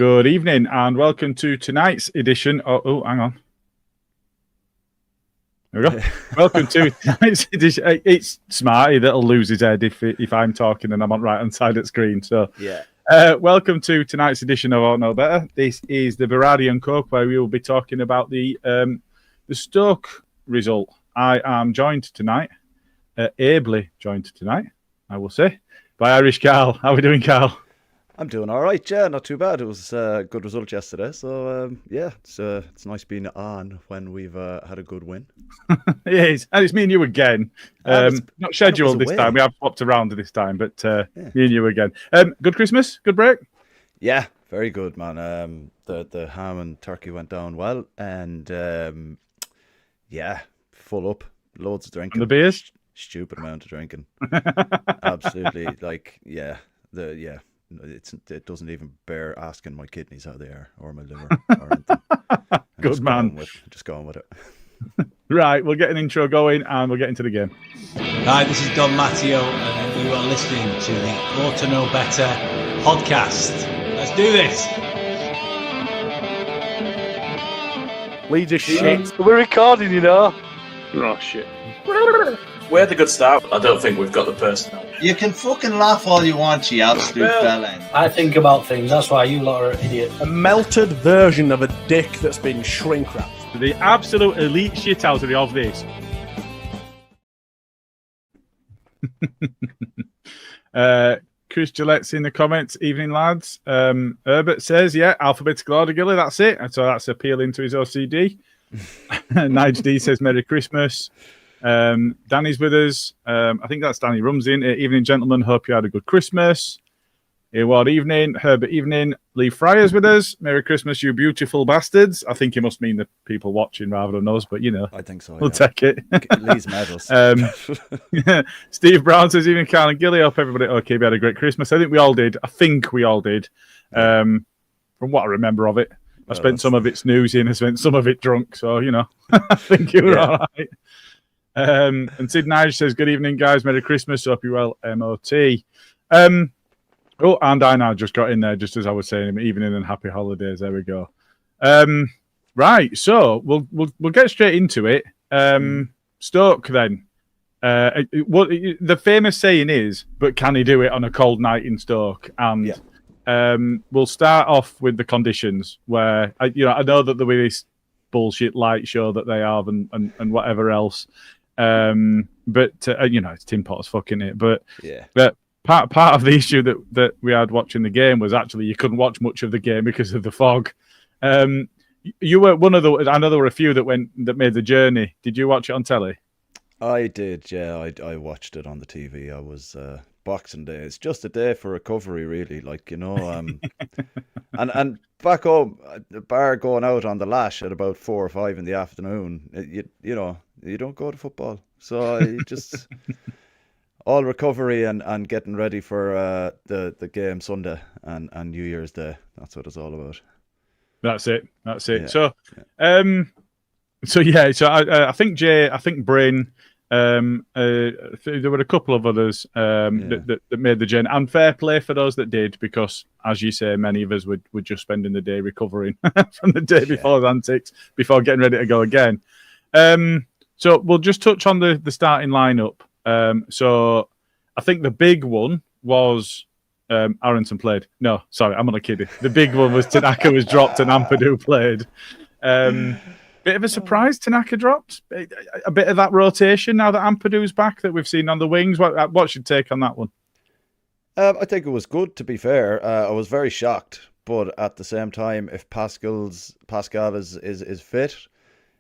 Good evening and welcome to tonight's edition. Hang on. There we go. Welcome to tonight's edition. It's Smarty that'll lose his head if I'm talking and I'm on right hand side of the screen. So yeah. Welcome to tonight's edition of I Know Better. This is the Berardi and Coke, where we will be talking about the Stoke result. I am joined tonight, ably joined tonight, I will say, by Irish Karl. How are we doing, Karl? I'm doing all right, yeah, not too bad. It was a good result yesterday, so it's nice being on when we've had a good win. It is, and it's me and you again. Not scheduled this time. We have swapped around this time, but me and you again. Good Christmas, good break. Yeah, very good, man. The ham and turkey went down well, and full up, loads of drinking. And the beers, stupid amount of drinking. Absolutely, It doesn't even bear asking my kidneys how they are or my liver or anything. Good man. Just going with it. Right, we'll get an intro going and we'll get into the game. Hi, this is Jon Mat and you are listening to the Ought to Know Better podcast. Let's do this. Leeds are shit. We're recording, you know. Oh, shit. We had a good start. I don't think we've got the personnel. You can fucking laugh all you want, you absolute bellend. I think about things, that's why you lot are idiots. A melted version of a dick that's been shrink wrapped. The absolute elite shithousery of this. Chris Gillette's in the comments. Evening, lads. Herbert says, yeah, alphabetical order, Gilly, that's it. So that's appealing to his OCD. Nige D says, Merry Christmas. Danny's with us. I think that's Danny Rumsey. Evening, gentlemen. Hope you had a good Christmas. Eward evening. Herbert evening. Lee Fryer's with us. Merry Christmas, you beautiful bastards. I think he must mean the people watching rather than us, but you know. I think so. We'll take it. Lee's medals. Steve Brown says, evening, Karl and Gilly. Hope everybody okay. We had a great Christmas. I think we all did. From what I remember of it. I spent some of it snoozing. I spent some of it drunk. So, you know, I think you were all right. And Sid Nige says, good evening, guys. Merry Christmas. Hope you're well, MOT. And I now just got in there, just as I was saying, evening and happy holidays. There we go. Right, so we'll get straight into it. Stoke, then. What the famous saying is, but can he do it on a cold night in Stoke? And we'll start off with the conditions, where I know that there was this bullshit light show that they have and whatever else. But it's Tim Potter's fucking it. But part of the issue that we had watching the game was actually you couldn't watch much of the game because of the fog. You were one of the. I know there were a few that made the journey. Did you watch it on telly? I did. Yeah, I watched it on the TV. I was Boxing Day. It's just a day for recovery, really. And back home, the bar going out on the lash at about 4 or 5 in the afternoon. You don't go to football, so you just all recovery and getting ready for the game Sunday and New Year's Day. That's what it's all about. That's it. Yeah. So I think Jay, I think Bryn. There were a couple of others that made the journey, and fair play for those that did, because as you say, many of us were just spending the day recovering from the day before's antics before getting ready to go again. So we'll just touch on the starting lineup. So I think the big one was Aronson played. No, sorry, I'm only kidding. The big one was Tanaka was dropped and Ampadu played. Bit of a surprise, Tanaka dropped. A bit of that rotation now that Ampadu's back that we've seen on the wings. What's your take on that one? I think it was good, to be fair. I was very shocked, but at the same time, if Pascal is fit,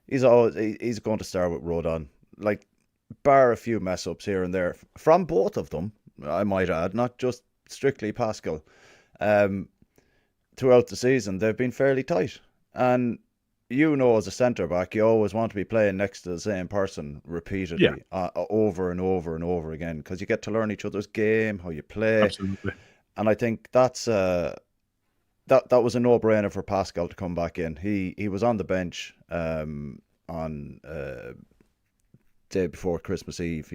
he's going to start with Rodon. Like, bar a few mess ups here and there from both of them, I might add, not just strictly Pascal. Throughout the season, they've been fairly tight, and as a centre back, you always want to be playing next to the same person repeatedly, over and over and over again, because you get to learn each other's game, how you play. Absolutely. And I think that's that was a no-brainer for Pascal to come back in. He was on the bench on day before Christmas Eve,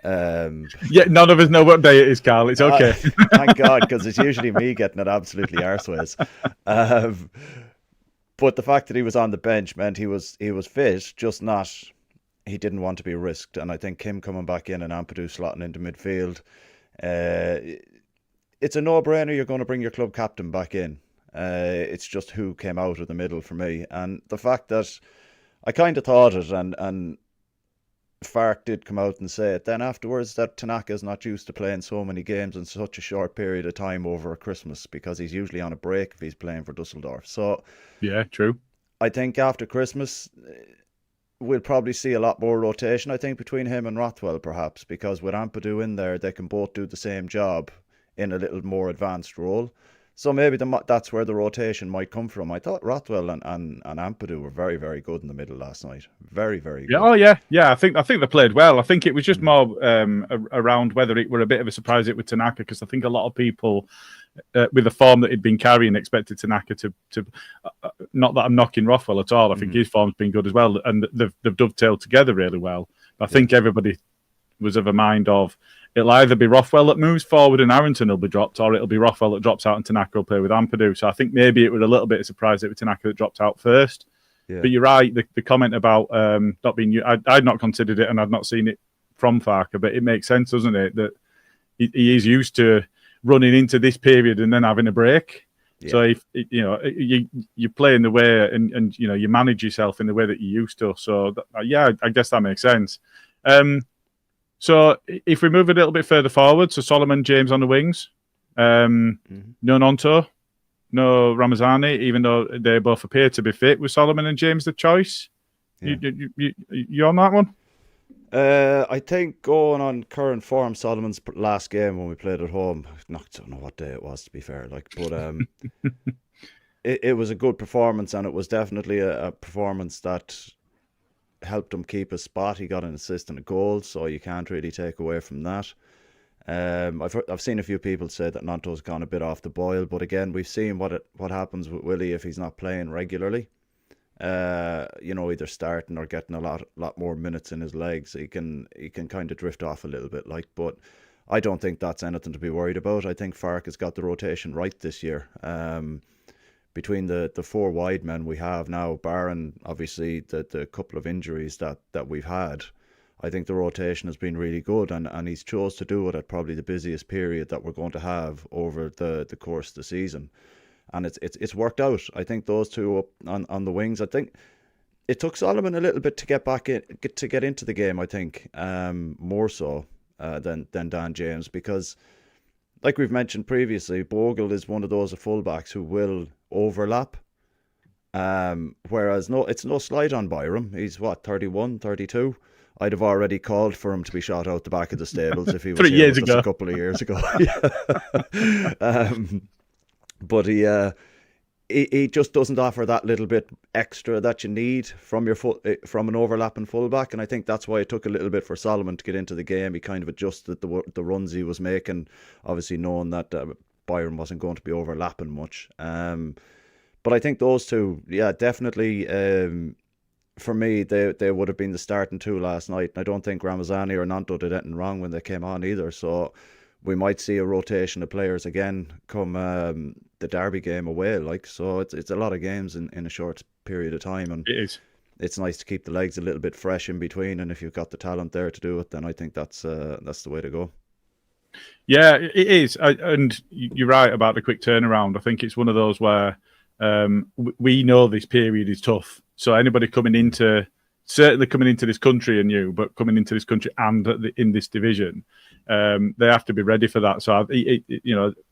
Yeah, none of us know what day it is, Carl. It's okay. Thank God, because it's usually me getting it absolutely arseways. But the fact that he was on the bench meant he was fit, just not. He didn't want to be risked, and I think him coming back in and Ampadu slotting into midfield, it's a no-brainer. You're going to bring your club captain back in. It's just who came out of the middle for me, and the fact that I kind of thought it, and Fark did come out and say it then afterwards, that Tanaka's not used to playing so many games in such a short period of time over Christmas, because he's usually on a break if he's playing for Dusseldorf. So yeah, true. I think after Christmas we'll probably see a lot more rotation, I think, between him and Rothwell, perhaps, because with Ampadu in there, they can both do the same job in a little more advanced role. So maybe that's where the rotation might come from. I thought Rothwell and Ampadu were very, very good in the middle last night. Very, very good. Yeah, oh yeah. I think they played well. I think it was just more around whether it were a bit of a surprise it with Tanaka, because I think a lot of people, with the form that he'd been carrying, expected Tanaka to not that I'm knocking Rothwell at all. I think his form's been good as well, and they've dovetailed together really well. I think everybody was of a mind of it'll either be Rothwell that moves forward and Arrington will be dropped, or it'll be Rothwell that drops out and Tanaka will play with Ampadu. So I think maybe it was a little bit of a surprise that it was Tanaka that dropped out first. Yeah. But you're right, the comment about not being new, I'd not considered it and I'd not seen it from Farker, but it makes sense, doesn't it, that he is used to running into this period and then having a break. Yeah. So if you play in the way and you manage yourself in the way that you used to. So I guess that makes sense. So if we move a little bit further forward, so Solomon, James on the wings, no Nonto, no Ramazani, even though they both appear to be fit. Was Solomon and James the choice? Yeah. You on that one? I think going on current form, Solomon's last game when we played at home, I don't know what day it was, to be fair, but it was a good performance, and it was definitely a performance that helped him keep his spot. He got an assist and a goal, so you can't really take away from that. I've seen a few people say that Nanto's gone a bit off the boil, but again, we've seen what happens with Willie if he's not playing regularly. Either starting or getting a lot more minutes in his legs. He can kind of drift off a little bit, but I don't think that's anything to be worried about. I think Fark has got the rotation right this year. Between the four wide men we have now, barring obviously the couple of injuries that we've had, I think the rotation has been really good, and he's chose to do it at probably the busiest period that we're going to have over the course of the season, and it's worked out. I think those two up on the wings, I think it took Solomon a little bit to get back in, to get into the game. I think more so than Dan James, because like we've mentioned previously, Bogle is one of those fullbacks who will overlap. Whereas it's no slight on Byram. He's 31, 32. I'd have already called for him to be shot out the back of the stables if he was 3 years ago. A couple of years ago. But he just doesn't offer that little bit extra that you need from an overlapping fullback, and I think that's why it took a little bit for Solomon to get into the game. He kind of adjusted the runs he was making, obviously knowing that Byron wasn't going to be overlapping much. But I think those two, definitely, for me, they would have been the starting two last night. And I don't think Ramazani or Nanto did anything wrong when they came on either. So we might see a rotation of players again come the Derby game away. So it's a lot of games in a short period of time, and it is. It's nice to keep the legs a little bit fresh in between. And if you've got the talent there to do it, then I think that's the way to go. Yeah, it is, and you're right about the quick turnaround. I think it's one of those where we know this period is tough. So anybody certainly coming into this country are new, but coming into this country and in this division, they have to be ready for that. So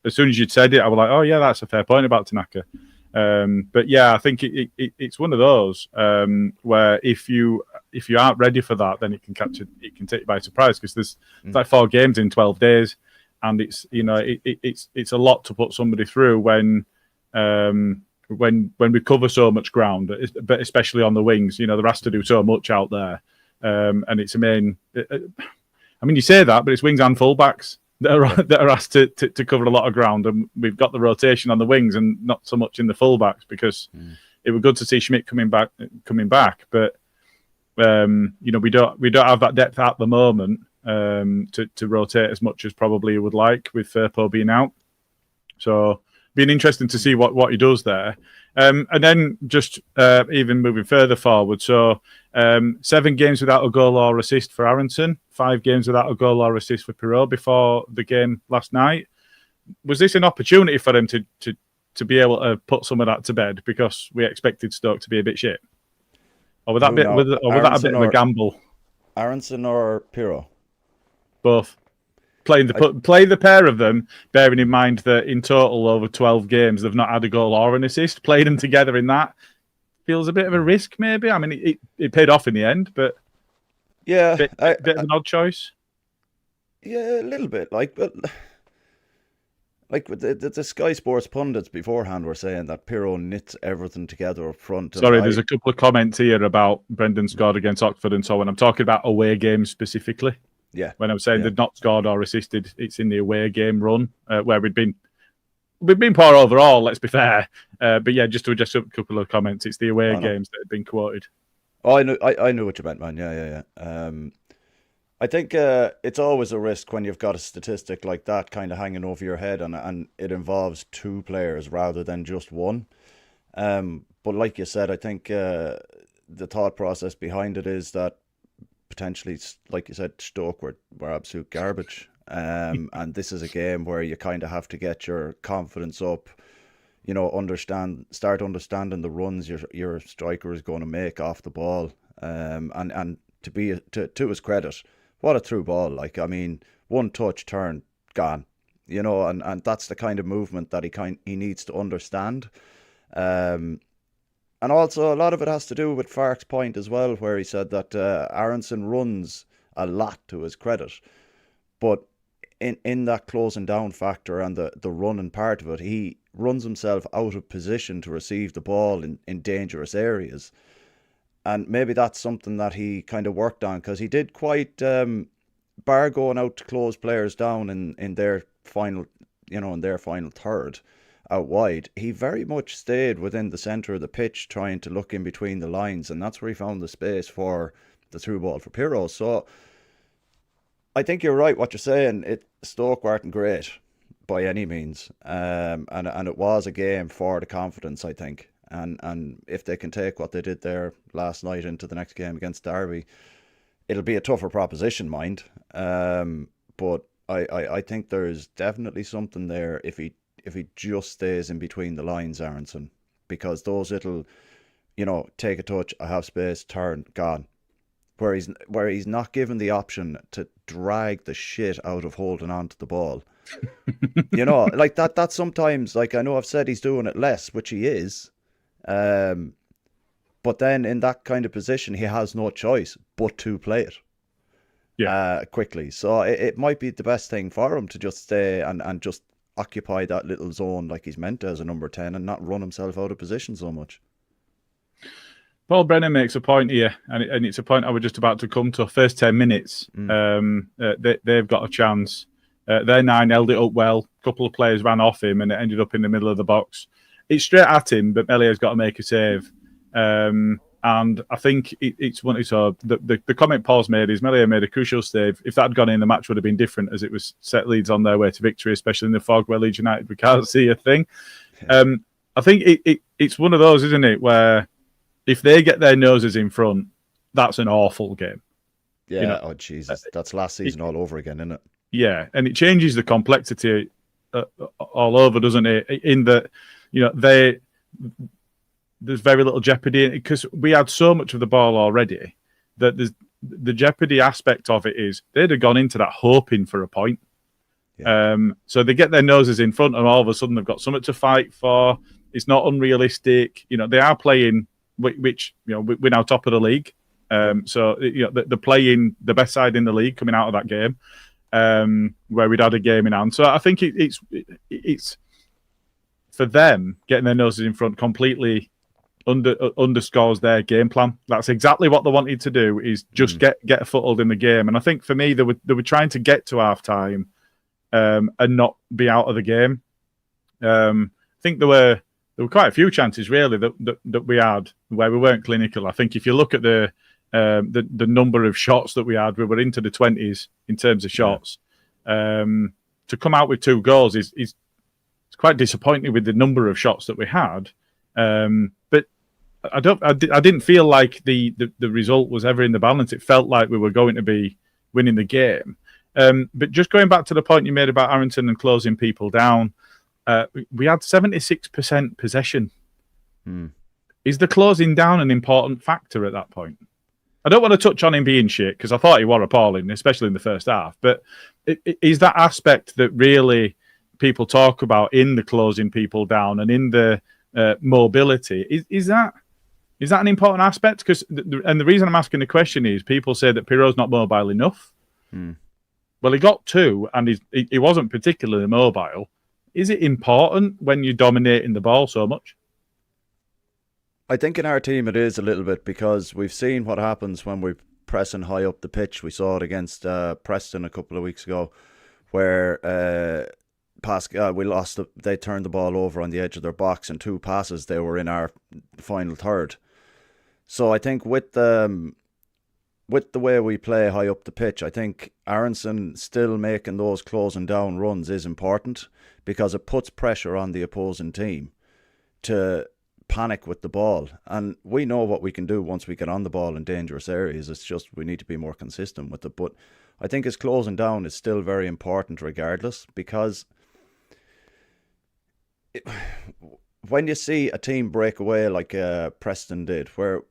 as soon as you'd said it, I was like, oh yeah, that's a fair point about Tanaka. But yeah, I think it's one of those where if you aren't ready for that, then it can take you by surprise, because there's like 4 games in 12 days, and it's a lot to put somebody through when we cover so much ground, but especially on the wings. There has to do so much out there, and it's you say that, but it's wings and fullbacks that are asked to cover a lot of ground, and we've got the rotation on the wings and not so much in the fullbacks, because it was good to see Schmidt coming back, but we don't have that depth at the moment. to rotate as much as probably he would like with Firpo being out. So being interesting to see what he does there. And then just even moving further forward. So 7 games without a goal or assist for Aronson, 5 games without a goal or assist for Pirot before the game last night. Was this an opportunity for them to be able to put some of that to bed because we expected Stoke to be a bit shit? Or was that a bit of a gamble? Aronson or Pirot? Both. Play the pair of them, bearing in mind that in total over 12 games they've not had a goal or an assist. Playing them together in that feels a bit of a risk, maybe. I mean, it paid off in the end, but yeah, bit of an odd choice. Yeah, a little bit. Like the Sky Sports pundits beforehand were saying that Pirot knits everything together up front. Sorry, there's a couple of comments here about Brendan scored against Oxford and so on. I'm talking about away games specifically. Yeah. When I'm saying they've not scored or assisted, it's in the away game run where we've been poor overall, let's be fair. But yeah, just to adjust a couple of comments, it's the away games that have been quoted. Oh, I knew what you meant, man. Yeah. I think it's always a risk when you've got a statistic like that kind of hanging over your head and it involves 2 players rather than just one. But like you said, I think the thought process behind it is that potentially, like you said, Stoke were absolute garbage. And this is a game where you kind of have to get your confidence up, start understanding the runs your striker is going to make off the ball. And to his credit, what a through ball. Like, I mean, one touch, turn, gone. And that's the kind of movement that he needs to understand. And also, a lot of it has to do with Farke's point as well, where he said that Aronson runs a lot to his credit. But in that closing down factor and the running part of it, he runs himself out of position to receive the ball in dangerous areas. And maybe that's something that he kind of worked on, because he did quite, bar going out to close players down in their final, in their final third out wide, he very much stayed within the centre of the pitch trying to look in between the lines, and that's where he found the space for the through ball for Pirot. So I think you're right what you're saying. Stoke weren't great by any means, and it was a game for the confidence, I think. And if they can take what they did there last night into the next game against Derby, it'll be a tougher proposition, mind. But I think there's definitely something there if he just stays in between the lines, Aronson, because those little, take a touch, I have space, turn, gone. Where he's not given the option to drag the shit out of holding on to the ball. Like that sometimes, like, I know I've said he's doing it less, which he is. But then in that kind of position, he has no choice but to play it quickly. So it might be the best thing for him to just stay and just occupy that little zone like he's meant to as a number 10 and not run himself out of position so much. Paul Brennan makes a point here, and it's a point I was just about to come to. First 10 minutes, they've got a chance. Their 9 held it up well. A couple of players ran off him, and it ended up in the middle of the box. It's straight at him, but Melia's got to make a save. And I think it's one. So the comment Paul's made is Melia made a crucial save. If that had gone in, the match would have been different, as it was set Leeds on their way to victory, especially in the fog where Leeds United we can't see a thing. I think it's one of those, isn't it, where if they get their noses in front, that's an awful game. Yeah. Oh Jesus, that's last season all over again, isn't it? Yeah, and it changes the complexity all over, doesn't it? In that, there's very little jeopardy because we had so much of the ball already that the jeopardy aspect of it is they'd have gone into that hoping for a point. Yeah. So they get their noses in front and all of a sudden they've got something to fight for. It's not unrealistic. They are playing, which we're now top of the league. So they're playing the best side in the league coming out of that game, where we'd had a game in hand. So I think it's for them getting their noses in front completely underscores their game plan. That's exactly what they wanted to do, is just get a foothold in the game. And I think for me, they were trying to get to half time and not be out of the game. I think there were quite a few chances really that we had where we weren't clinical. I think if you look at the the number of shots that we had. We were into the 20s in terms of shots. To come out with 2 goals is quite disappointing with the number of shots that we had. But I didn't feel like the result was ever in the balance. It felt like we were going to be winning the game. But just going back to the point you made about Aronson and closing people down, we had 76% possession. Is the closing down an important factor at that point? I don't want to touch on him being shit because I thought he was appalling, especially in the first half. But is that aspect that really people talk about in the closing people down and in the mobility? Is that an important aspect? Because the reason I'm asking the question is people say that Pirot's not mobile enough. Well, he got 2 and he wasn't particularly mobile. Is it important when you're dominating the ball so much? I think in our team it is a little bit because we've seen what happens when we're pressing high up the pitch. We saw it against Preston a couple of weeks ago where Pascal, they turned the ball over on the edge of their box and 2 passes, they were in our final third. So I think with the way we play high up the pitch, I think Aronson still making those closing down runs is important because it puts pressure on the opposing team to panic with the ball. And we know what we can do once we get on the ball in dangerous areas. It's just we need to be more consistent with it. But I think his closing down is still very important regardless because when you see a team break away like Preston did, where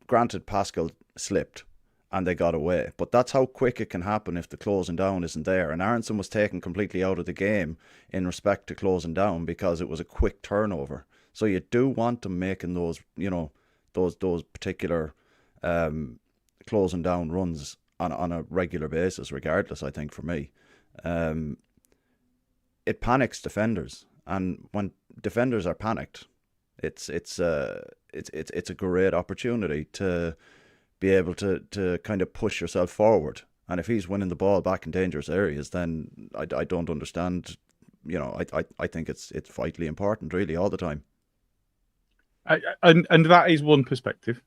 granted Pascal slipped and they got away, but that's how quick it can happen if the closing down isn't there. And Aronson was taken completely out of the game in respect to closing down because it was a quick turnover. So you do want them making those, those particular closing down runs on a regular basis, regardless. I think for me, it panics defenders, and when defenders are panicked, it's a great opportunity to be able to kind of push yourself forward. And if he's winning the ball back in dangerous areas, then I don't understand. I think it's vitally important, really, all the time. And that is one perspective.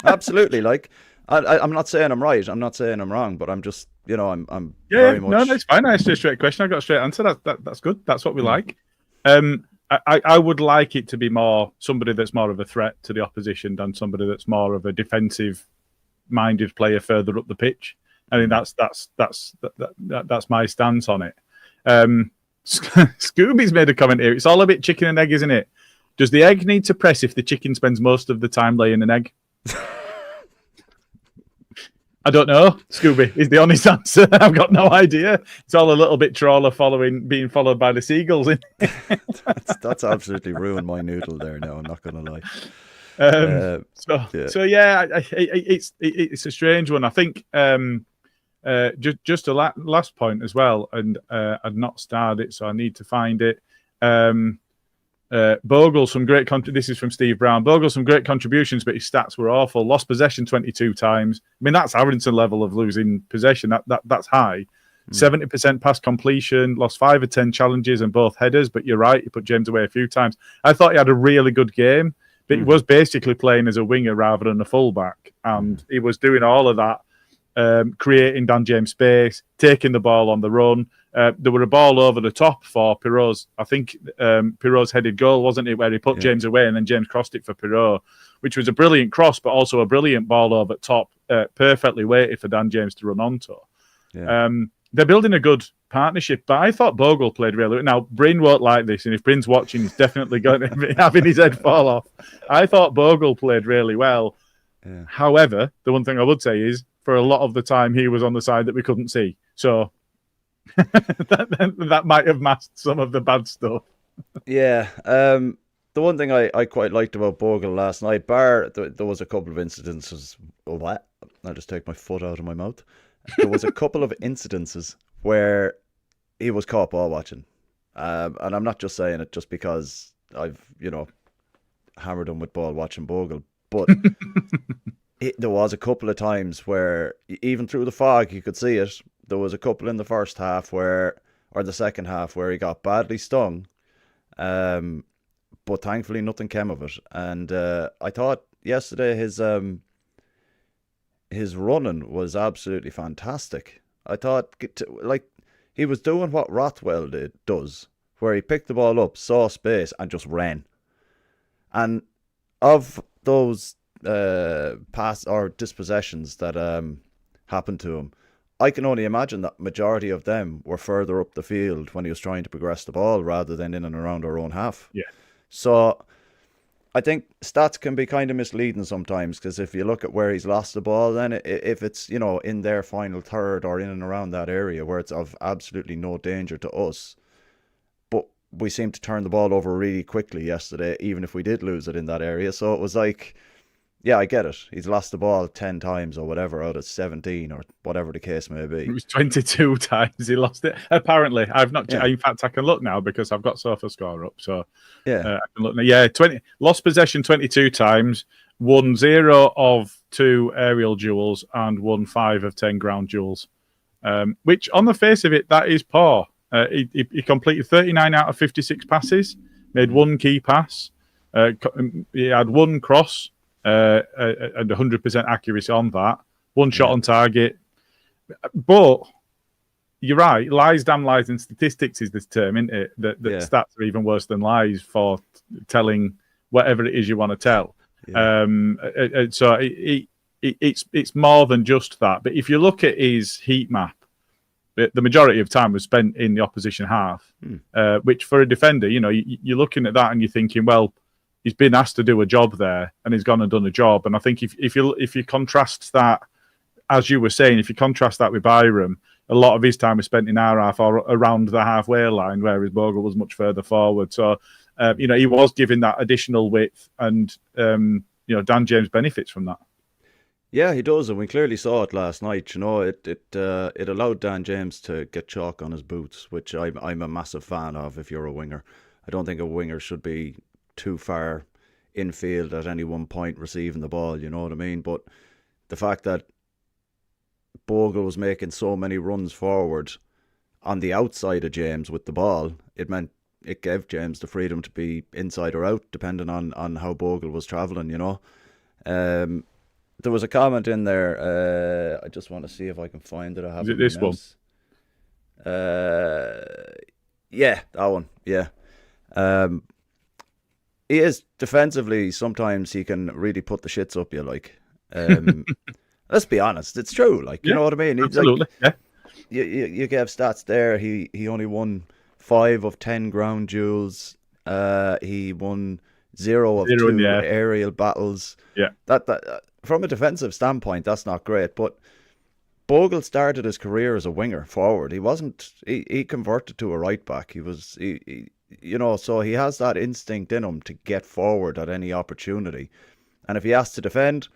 Absolutely. Like, I'm not saying I'm right. I'm not saying I'm wrong, but I'm just, I'm very much... No, that's fine. I asked you a straight question. I got a straight answer. That's good. That's what we like. I would like it to be more somebody that's more of a threat to the opposition than somebody that's more of a defensive-minded player further up the pitch. I mean, that's my stance on it. Scooby's made a comment here. It's all a bit chicken and egg, isn't it? Does the egg need to press if the chicken spends most of the time laying an egg? I don't know. Scooby is the honest answer. I've got no idea. It's all a little bit trawler being followed by the seagulls. That's absolutely ruined my noodle there now. I'm not going to lie. It's a strange one. I think just a last point as well, and I've not starred it, so I need to find it. Bogle, this is from Steve Brown. Bogle, some great contributions, but his stats were awful. Lost possession 22 times. I mean, that's Aronson level of losing possession. That's high. 70% pass completion. Lost 5 or 10 challenges and both headers. But you're right, he put James away a few times. I thought he had a really good game, but he was basically playing as a winger rather than a fullback, and he was doing all of that, creating Dan James space, taking the ball on the run. There were a ball over the top for Pirot's, I think Pirot's headed goal, wasn't it, where he put James away and then James crossed it for Pirot, which was a brilliant cross, but also a brilliant ball over top, perfectly weighted for Dan James to run onto. Yeah. They're building a good partnership, but I thought Bogle played really well. Now, Bryn won't like this, and if Bryn's watching, he's definitely going to be having his head fall off. I thought Bogle played really well. Yeah. However, the one thing I would say is, for a lot of the time, he was on the side that we couldn't see. So that might have masked some of the bad stuff. Yeah. The one thing I quite liked about Bogle last night, there was a couple of incidences. Oh, what? I'll just take my foot out of my mouth. There was a couple of incidences where he was caught ball watching. And I'm not just saying it just because I've, hammered him with ball watching Bogle. But there was a couple of times where, even through the fog, you could see it. There was a couple in the first half or the second half, where he got badly stung. But thankfully nothing came of it. And I thought yesterday his running was absolutely fantastic. I thought, like, he was doing what Rothwell does, where he picked the ball up, saw space, and just ran. And of those pass or dispossessions that happened to him, I can only imagine that majority of them were further up the field when he was trying to progress the ball rather than in and around our own half. Yeah. So I think stats can be kind of misleading sometimes, because if you look at where he's lost the ball, then if it's, you know, in their final third or in and around that area where it's of absolutely no danger to us, but we seem to turn the ball over really quickly yesterday, even if we did lose it in that area. So it was like, yeah, I get it. He's lost the ball 10 times or whatever out of 17 or whatever the case may be. It was 22 times he lost it. Apparently, I've not. Yeah. In fact, I can look now because I've got SofaScore up. So Yeah. I can look now. Yeah, 20 lost possession 22 times, won 0 of 2 aerial duels, and won 5 of 10 ground duels. Which, on the face of it, that is poor. He completed 39 out of 56 passes, made 1 key pass. He had 1 cross. And 100% accuracy on that. 1 shot on target. But you're right. Lies, damn lies, and statistics is this term, isn't it? That stats are even worse than lies for telling whatever it is you want to tell. Yeah. So it's more than just that. But if you look at his heat map, the majority of time was spent in the opposition half, which for a defender, you know, you're looking at that and you're thinking, well, he's been asked to do a job there, and he's gone and done a job. And I think if you contrast that, as you were saying, if you contrast that with Byram, a lot of his time was spent in our half or around the halfway line, whereas Bogle was much further forward. So, you know, he was given that additional width, and you know, Dan James benefits from that. Yeah, he does, and we clearly saw it last night. You know, it allowed Dan James to get chalk on his boots, which I'm a massive fan of. If you're a winger, I don't think a winger should be too far infield at any one point receiving the ball, you know what I mean? But the fact that Bogle was making so many runs forward on the outside of James with the ball, it meant it gave James the freedom to be inside or out, depending on how Bogle was travelling, you know. There was a comment in there, I just want to see if I can find it. I have Is it this one? Yeah, that one, yeah. He is defensively, sometimes he can really put the shits up you, like. Let's be honest, it's true, like, you know what I mean? Absolutely, like, yeah. You gave stats there. He only won 5 of 10 ground duels. He won 0 of 2 aerial battles. Yeah. That from a defensive standpoint, that's not great. But Bogle started his career as a winger forward. He wasn't. He converted to a right back. He you know, so he has that instinct in him to get forward at any opportunity. And if he has to defend,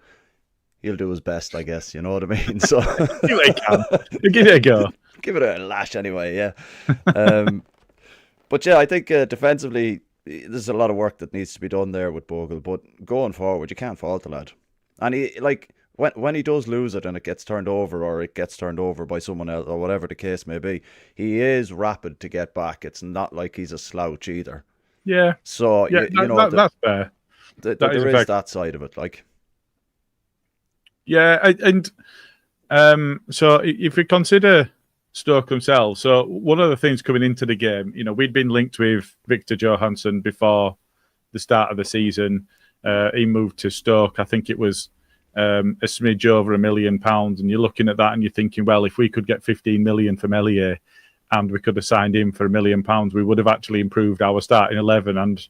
he'll do his best, I guess. You know what I mean? So give it a go. Give it a lash anyway, yeah. But yeah, I think defensively, there's a lot of work that needs to be done there with Bogle. But going forward, you can't fault the lad. And he, like, when he does lose it and it gets turned over, or it gets turned over by someone else, or whatever the case may be, he is rapid to get back. It's not like he's a slouch either. Yeah. So yeah, you know, that's fair. There is that side of it, like. Yeah, and so if we consider Stoke themselves, so one of the things coming into the game, you know, we'd been linked with Victor Johansson before the start of the season. He moved to Stoke. I think it was a smidge over £1 million, and you're looking at that and you're thinking, well, if we could get 15 million from Elliot and we could have signed him for £1 million, we would have actually improved our starting 11 and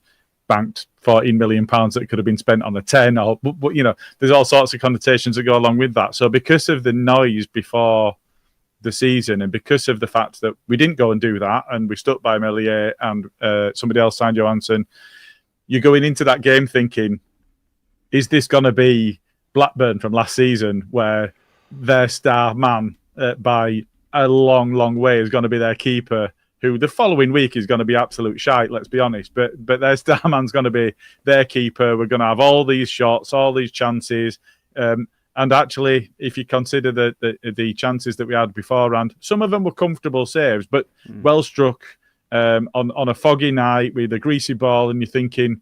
banked £14 million that could have been spent on a 10. But you know, there's all sorts of connotations that go along with that. So because of the noise before the season, and because of the fact that we didn't go and do that, and we stuck by Melier and somebody else signed Johansson, you're going into that game thinking, is this going to be Blackburn from last season, where their star man by a long, long way is going to be their keeper, who the following week is going to be absolute shite, let's be honest. But their star man's going to be their keeper. We're going to have all these shots, all these chances. And actually, if you consider the chances that we had beforehand, some of them were comfortable saves, but well struck on a foggy night with a greasy ball, and you're thinking,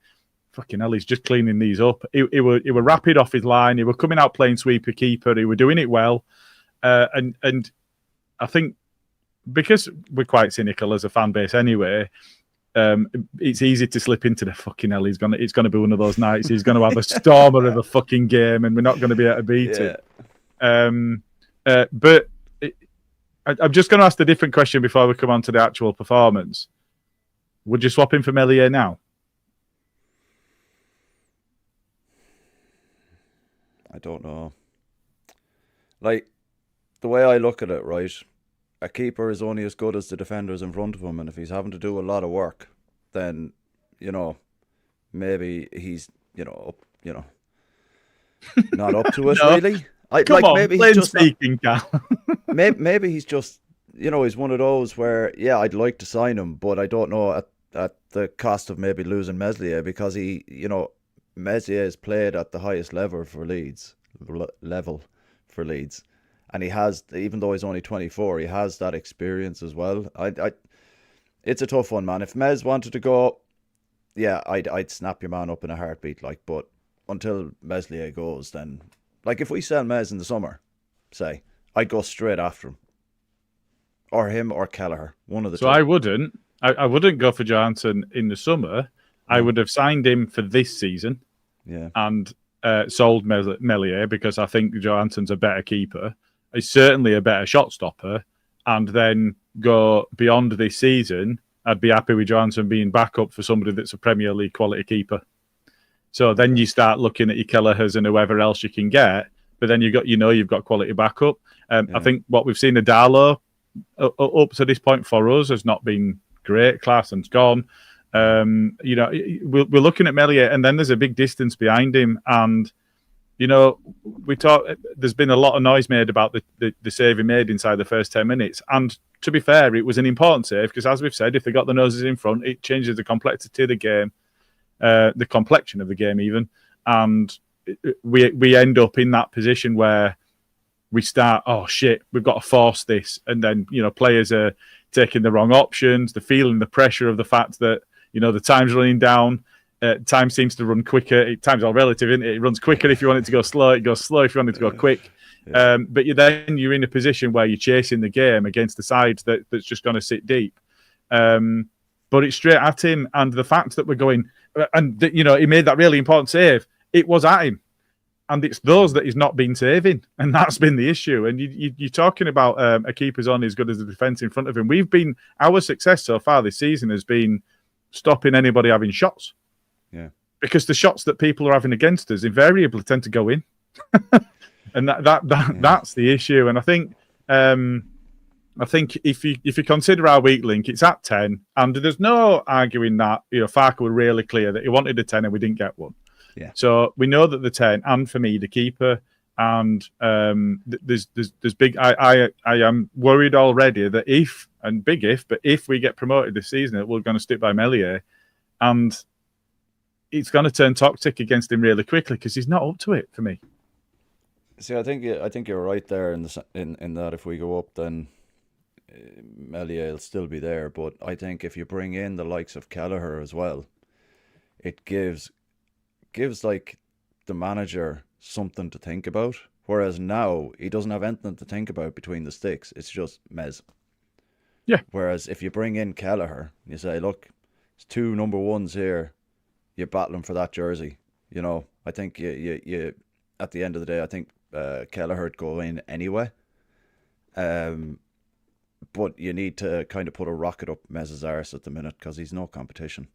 fucking hell, he's just cleaning these up. He were rapid off his line. He were coming out playing sweeper keeper. He were doing it well. And I think because we're quite cynical as a fan base anyway, it's easy to slip into the fucking hell. It's going to be one of those nights. He's going to have a stormer of a fucking game, and we're not going to be able to beat it. But I'm just going to ask a different question before we come on to the actual performance. Would you swap him for Meslier now? I don't know. Like, the way I look at it, right, a keeper is only as good as the defenders in front of him, and if he's having to do a lot of work, then, maybe he's, not up to it, really. Maybe he's just speaking, maybe he's just, he's one of those where, I'd like to sign him, but I don't know at the cost of maybe losing Meslier, because he, Meslier has played at the highest level for Leeds, and he has, even though he's only 24, he has that experience as well. It's a tough one, man. If Mez wanted to go, I'd snap your man up in a heartbeat, but until Meslier goes, then, if we sell Mez in the summer, say, I'd go straight after him, or him or Kelleher, one of the two. So I wouldn't go for Johansson in the summer. I would have signed him for this season, and sold Meslier, because I think Johansson's a better keeper. He's certainly a better shot stopper, and then go beyond this season. I'd be happy with Johansson being backup for somebody that's a Premier League quality keeper. So then you start looking at your Kellehers and whoever else you can get, but then you've got quality backup. I think what we've seen of Darlow up to this point for us has not been great. Clarkson's gone. We're looking at Meslier, and then there's a big distance behind him, and there's been a lot of noise made about the save he made inside the first 10 minutes. And to be fair, it was an important save, because as we've said, if they got the noses in front, it changes the complexity of the game, the complexion of the game even. And we end up in that position where we start, oh shit, we've got to force this. And then, players are taking the wrong options. They're feeling the pressure of the fact that, the time's running down. Time seems to run quicker. Time's all relative, isn't it? It runs quicker if you want it to go slow. It goes slow if you want it to go quick. But you're in a position where you're chasing the game against the side that's just going to sit deep. But it's straight at him. And the fact that we're going... And, he made that really important save. It was at him. And it's those that he's not been saving. And that's been the issue. And you're talking about a keeper's only as good as the defence in front of him. Our success so far this season has been stopping anybody having shots. Yeah. Because the shots that people are having against us invariably tend to go in. And that's the issue. And I think if you consider our weak link, it's at 10, and there's no arguing that, Farke were really clear that he wanted a 10 and we didn't get one. Yeah. So we know that the 10, and for me, the keeper, and there's big. I am worried already that if we get promoted this season, we're going to stick by Meslier, and it's going to turn toxic against him really quickly, because he's not up to it for me. See, I think you're right there in that if we go up, then Meslier will still be there. But I think if you bring in the likes of Kelleher as well, it gives like the manager something to think about. Whereas now he doesn't have anything to think about between the sticks. It's just Mez. Yeah. Whereas if you bring in Kelleher, you say, look, it's two number ones here. You're battling for that jersey. I think you at the end of the day, I think Kelleher would go in anyway. But you need to kind of put a rocket up Mez's arse at the minute, because he's no competition.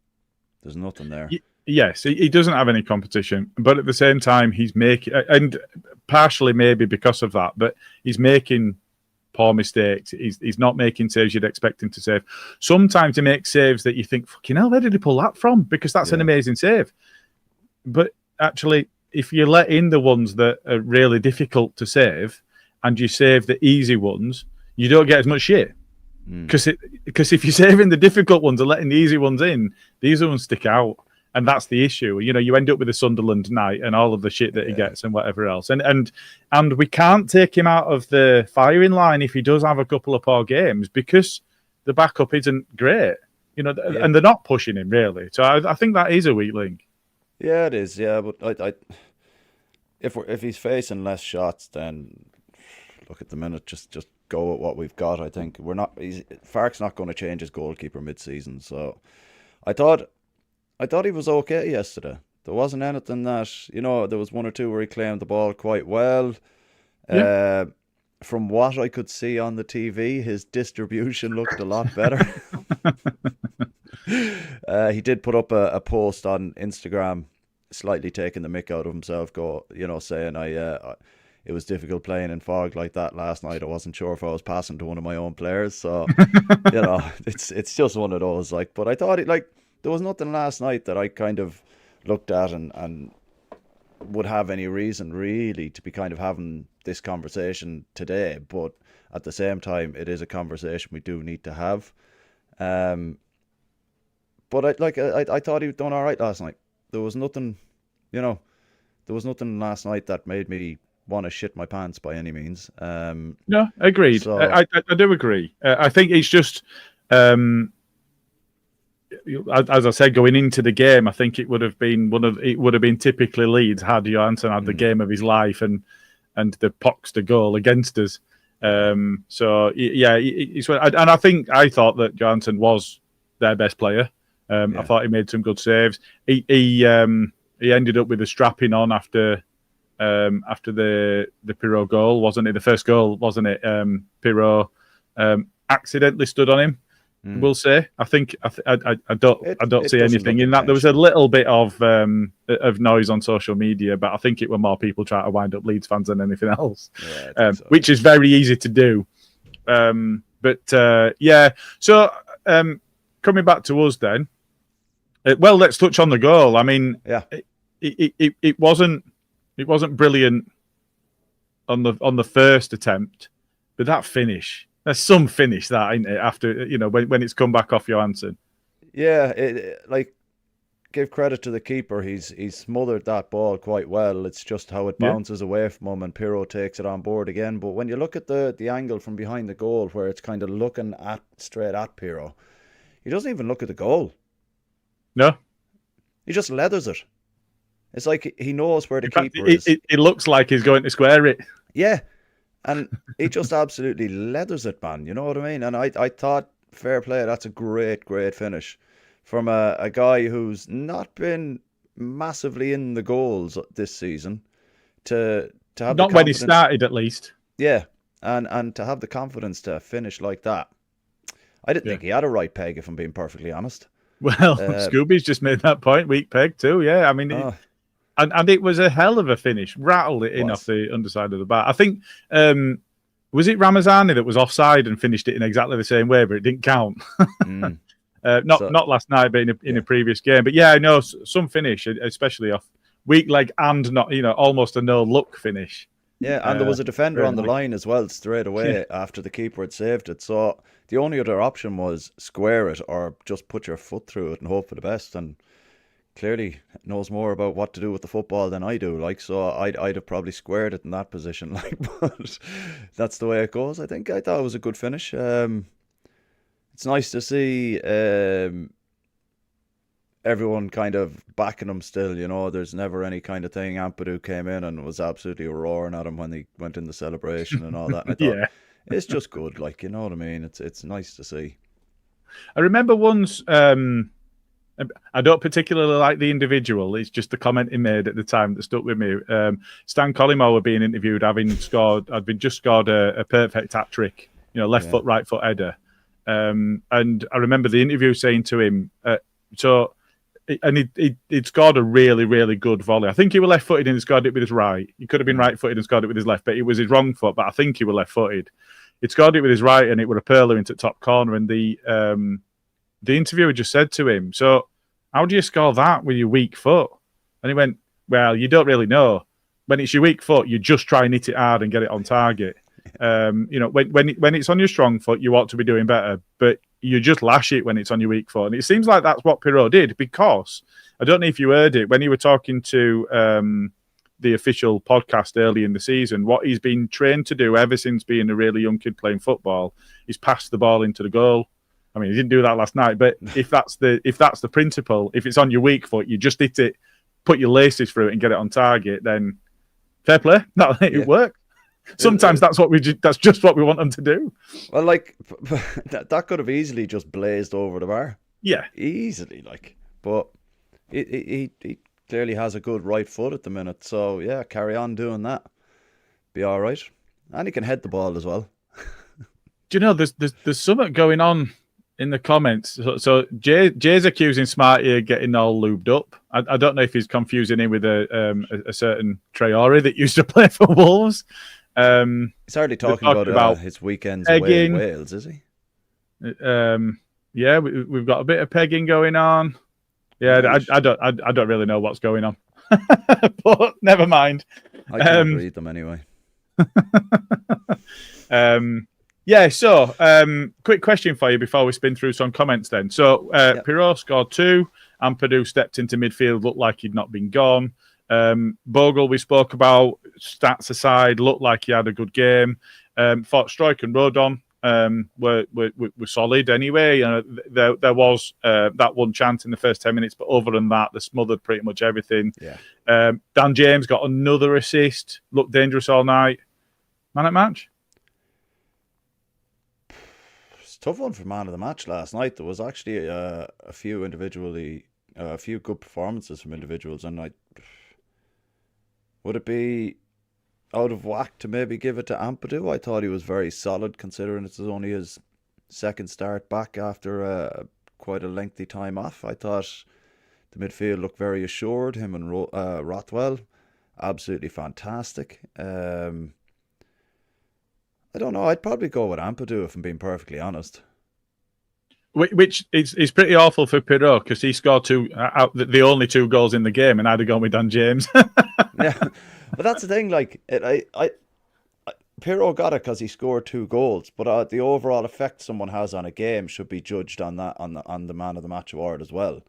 There's nothing there. Yes, he doesn't have any competition, but at the same time, he's making, and partially maybe because of that, but he's making poor mistakes. He's not making saves you'd expect him to save. Sometimes he makes saves that you think, fucking hell, where did he pull that from? Because that's an amazing save. But actually, if you let in the ones that are really difficult to save, and you save the easy ones, you don't get as much shit. Because if you're saving the difficult ones and letting the easy ones in, these ones stick out. And that's the issue. You end up with a Sunderland night and all of the shit that he gets and whatever else. And we can't take him out of the firing line if he does have a couple of poor games, because the backup isn't great. And they're not pushing him really. So I think that is a weak link. Yeah, it is. Yeah, but if he's facing less shots, then look at the minute. Just go with what we've got. I think Fark's not going to change his goalkeeper mid-season. So I thought he was okay yesterday. There wasn't anything that, there was one or two where he claimed the ball quite well. Yeah. From what I could see on the TV, his distribution looked a lot better. He did put up a post on Instagram, slightly taking the mick out of himself, saying it was difficult playing in fog like that last night. I wasn't sure if I was passing to one of my own players. So, it's just one of those. But I thought there was nothing last night that I kind of looked at and would have any reason really to be kind of having this conversation today. But at the same time, it is a conversation we do need to have. But I thought he was done all right last night. There was nothing, last night that made me want to shit my pants by any means. No, agreed. So, I do agree. I think it's just, as I said, going into the game, I think it would have been typically Leeds had Johansson had the game of his life and the Poxter goal against us. So yeah, and I thought that Johansson was their best player. I thought he made some good saves. He ended up with a strapping on after the Pirot goal, wasn't it? The first goal, wasn't it? Pirot accidentally stood on him. We'll say. I think I don't see anything in that. There was a little bit of noise on social media, but I think it were more people trying to wind up Leeds fans than anything else, which is very easy to do. So coming back to us then. Well, let's touch on the goal. I mean, it wasn't brilliant on the first attempt, but that finish. There's some finish that, ain't it? After when it's come back off Johansson. Yeah, give credit to the keeper. He's smothered that ball quite well. It's just how it bounces away from him, and Pirot takes it on board again. But when you look at the angle from behind the goal, where it's kind of looking straight at Pirot, he doesn't even look at the goal. No, he just leathers it. It's like he knows where the keeper is. It looks like he's going to square it. Yeah. And he just absolutely leathers it, man. You know what I mean? And I thought, fair play, that's a great, great finish from a guy who's not been massively in the goals this season to have not when he started, at least. Yeah, and to have the confidence to finish like that. I didn't think he had a right peg, if I'm being perfectly honest. Well, Scooby's just made that point. Weak peg too. Yeah, I mean. And it was a hell of a finish. Rattled it in off the underside of the bat. I think, was it Ramazani that was offside and finished it in exactly the same way, but it didn't count? Not last night, but in a previous game. But yeah, I know some finish, especially off weak leg and not, almost a no-look finish. Yeah, and there was a defender on the line as well straight away after the keeper had saved it. So the only other option was square it or just put your foot through it and hope for the best. And clearly knows more about what to do with the football than I do. So I'd have probably squared it in that position. But that's the way it goes. I thought it was a good finish. It's nice to see everyone kind of backing him still. There's never any kind of thing. Ampadu came in and was absolutely roaring at him when he went in the celebration and all that. And I thought, it's just good. You know what I mean? It's nice to see. I remember once. I don't particularly like the individual. It's just the comment he made at the time that stuck with me. Stan Collymore were being interviewed, had just scored a perfect hat trick, left foot, right foot header. And I remember the interview saying to him, he'd scored a really, really good volley. I think he was left-footed and he scored it with his right. He could have been right-footed and scored it with his left, but it was his wrong foot. But I think he was left-footed. He'd scored it with his right, and it were a pearler into the top corner. And the interviewer just said to him, "So, how do you score that with your weak foot?" And he went, "Well, you don't really know. When it's your weak foot, you just try and hit it hard and get it on target. When it's on your strong foot, you ought to be doing better. But you just lash it when it's on your weak foot." And it seems like that's what Pirot did, because I don't know if you heard it when he were talking to the official podcast early in the season. What he's been trained to do ever since being a really young kid playing football is pass the ball into the goal. I mean, he didn't do that last night, but if that's the principle, if it's on your weak foot, you just hit it put your laces through it and get it on target, then fair play. It worked. Sometimes that's just what we want them to do. Well, like that could have easily just blazed over the bar. Yeah, easily. Like, but he clearly has a good right foot at the minute. So yeah, carry on doing that. Be all right, and he can head the ball as well. Do you know there's something going on in the comments? So Jay's accusing Smarty of getting all lubed up. I don't know if he's confusing him with a certain Traore that used to play for Wolves. He's hardly talking about his weekends away in Wales, is he? Yeah, we've got a bit of pegging going on. Yeah, I don't really know what's going on, but never mind. I can't read them anyway. Yeah, so quick question for you before we spin through some comments then. So Pirot scored 2 and Purdue stepped into midfield, looked like he'd not been gone. Bogle, we spoke about, stats aside, looked like he had a good game. Thought Struijk and Rodon were solid anyway. There was that one chance in the first 10 minutes, but other than that, they smothered pretty much everything. Yeah. Dan James got another assist, looked dangerous all night. Man at match? Tough one for man of the match last night. There was actually a few good performances from individuals, and would it be out of whack to maybe give it to Ampadu? I thought he was very solid, considering it's only his second start back after quite a lengthy time off. I thought the midfield looked very assured. Him and Rothwell, absolutely fantastic. I don't know. I'd probably go with Ampadu if I'm being perfectly honest. Which is pretty awful for Pirot because he scored the only 2 goals in the game, and I'd have gone with Dan James. Yeah, but that's the thing. Like, Pirot got it because he scored 2 goals, but the overall effect someone has on a game should be judged on that on the man of the match award as well.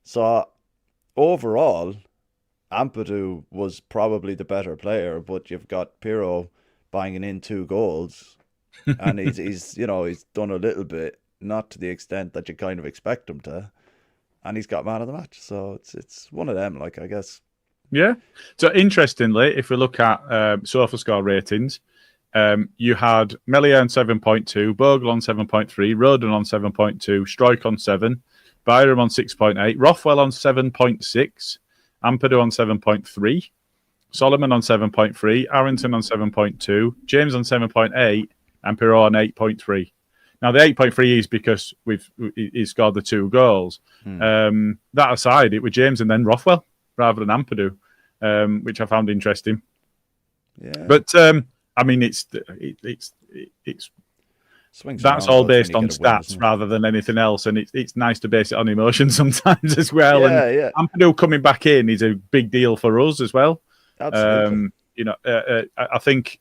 So overall, Ampadu was probably the better player, but you've got Pirot banging in 2 goals, and he's done a little bit, not to the extent that you kind of expect him to, and he's got man of the match. So it's one of them, like, I guess. Yeah. So interestingly, if we look at SofaScore ratings, you had Melia on 7.2, Bogle on 7.3, Rodon on 7.2, Struijk on 7, Byram on 6.8, Rothwell on 7.6, Ampadu on 7.3. Solomon on 7.3, Arrington on 7.2, James on 7.8, and Pirot on 8.3. Now, the 8.3 is because he scored the 2 goals. That aside, it was James and then Rothwell rather than Ampadu, which I found interesting. Yeah. But I mean, it's that's all based on stats rather than anything else, and it's nice to base it on emotion sometimes as well. Yeah. Ampadu coming back in is a big deal for us as well. Absolutely. I think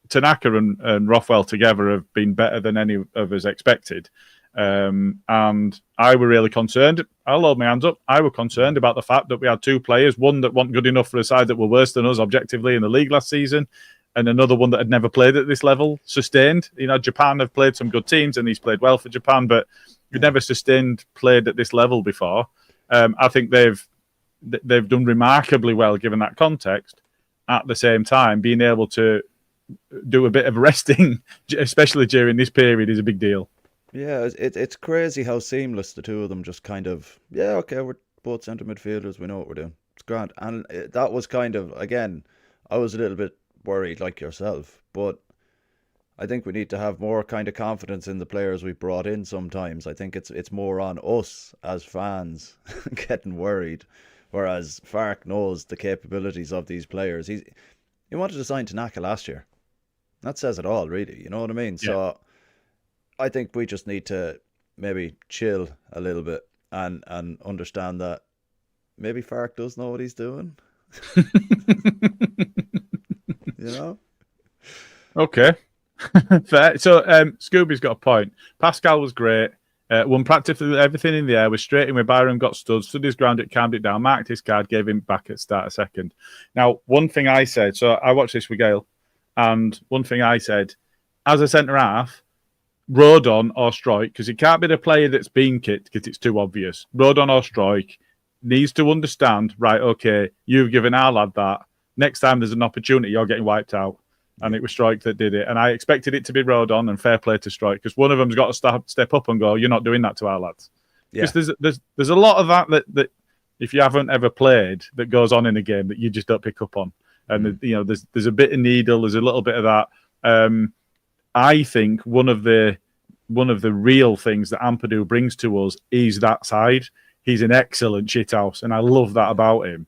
Tanaka and Rothwell together have been better than any of us expected. And I were really concerned. I'll hold my hands up. I were concerned about the fact that we had 2 players, one that wasn't good enough for a side that were worse than us objectively in the league last season, and another one that had never played at this level, sustained. Japan have played some good teams, and he's played well for Japan, but you've never played at this level before. I think they've done remarkably well given that context. At the same time, being able to do a bit of resting, especially during this period, is a big deal. Yeah, it's crazy how seamless the 2 of them just kind of, okay, we're both centre midfielders, we know what we're doing. It's grand. And that was kind of, again, I was a little bit worried like yourself, but I think we need to have more kind of confidence in the players we brought in sometimes. I think it's more on us as fans getting worried. Whereas Fark knows the capabilities of these players. He wanted to sign Tanaka last year. That says it all, really. You know what I mean? Yeah. So I think we just need to maybe chill a little bit and understand that maybe Fark does know what he's doing. Okay. Fair. So Scooby's got a point. Pascal was great. Won practically everything in the air, was straight in with Byram, got stood his ground, it calmed it down, marked his card, gave him back at start a second. Now, one thing I said, so I watched this with Gail, and one thing I said, as a centre-half, Rodon or Struijk, because it can't be the player that's been kicked because it's too obvious. Rodon or Struijk, needs to understand, right, okay, you've given our lad that. Next time there's an opportunity, you're getting wiped out. And it was Strike that did it. And I expected it to be Rodon, and fair play to Strike, because one of them's got to step up and go, you're not doing that to our lads. Because there's a lot of that if you haven't ever played, that goes on in a game that you just don't pick up on. And there's a bit of needle, there's a little bit of that. I think one of the real things that Ampadu brings to us is that side. He's an excellent shithouse, and I love that about him.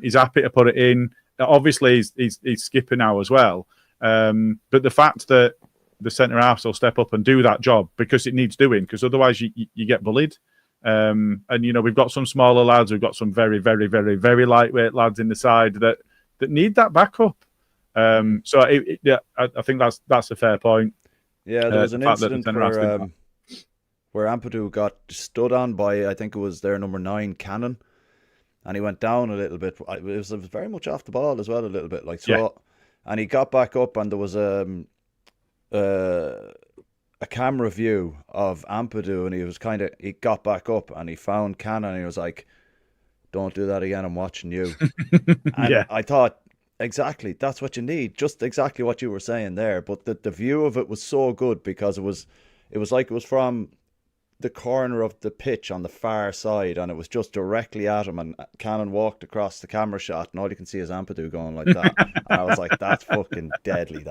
He's happy to put it in. Obviously, he's skipper now as well. But the fact that the centre halves will step up and do that job because it needs doing, because otherwise you get bullied. And we've got some smaller lads, we've got some very, very, very, very lightweight lads in the side that need that backup. So I think that's a fair point. Yeah, there was an incident where Ampadu got stood on by, I think it was their number 9 Cannon, and he went down a little bit. It was very much off the ball as well, a little bit and he got back up, and there was a camera view of Ampadu, and he got back up and he found Cannon, and he was like, "Don't do that again, I'm watching you." And I thought, exactly, that's what you need, just exactly what you were saying there. But the view of it was so good, because it was like it was from the corner of the pitch on the far side, and it was just directly at him, and Cannon walked across the camera shot, and all you can see is Ampadu going like that. And I was like, that's fucking deadly.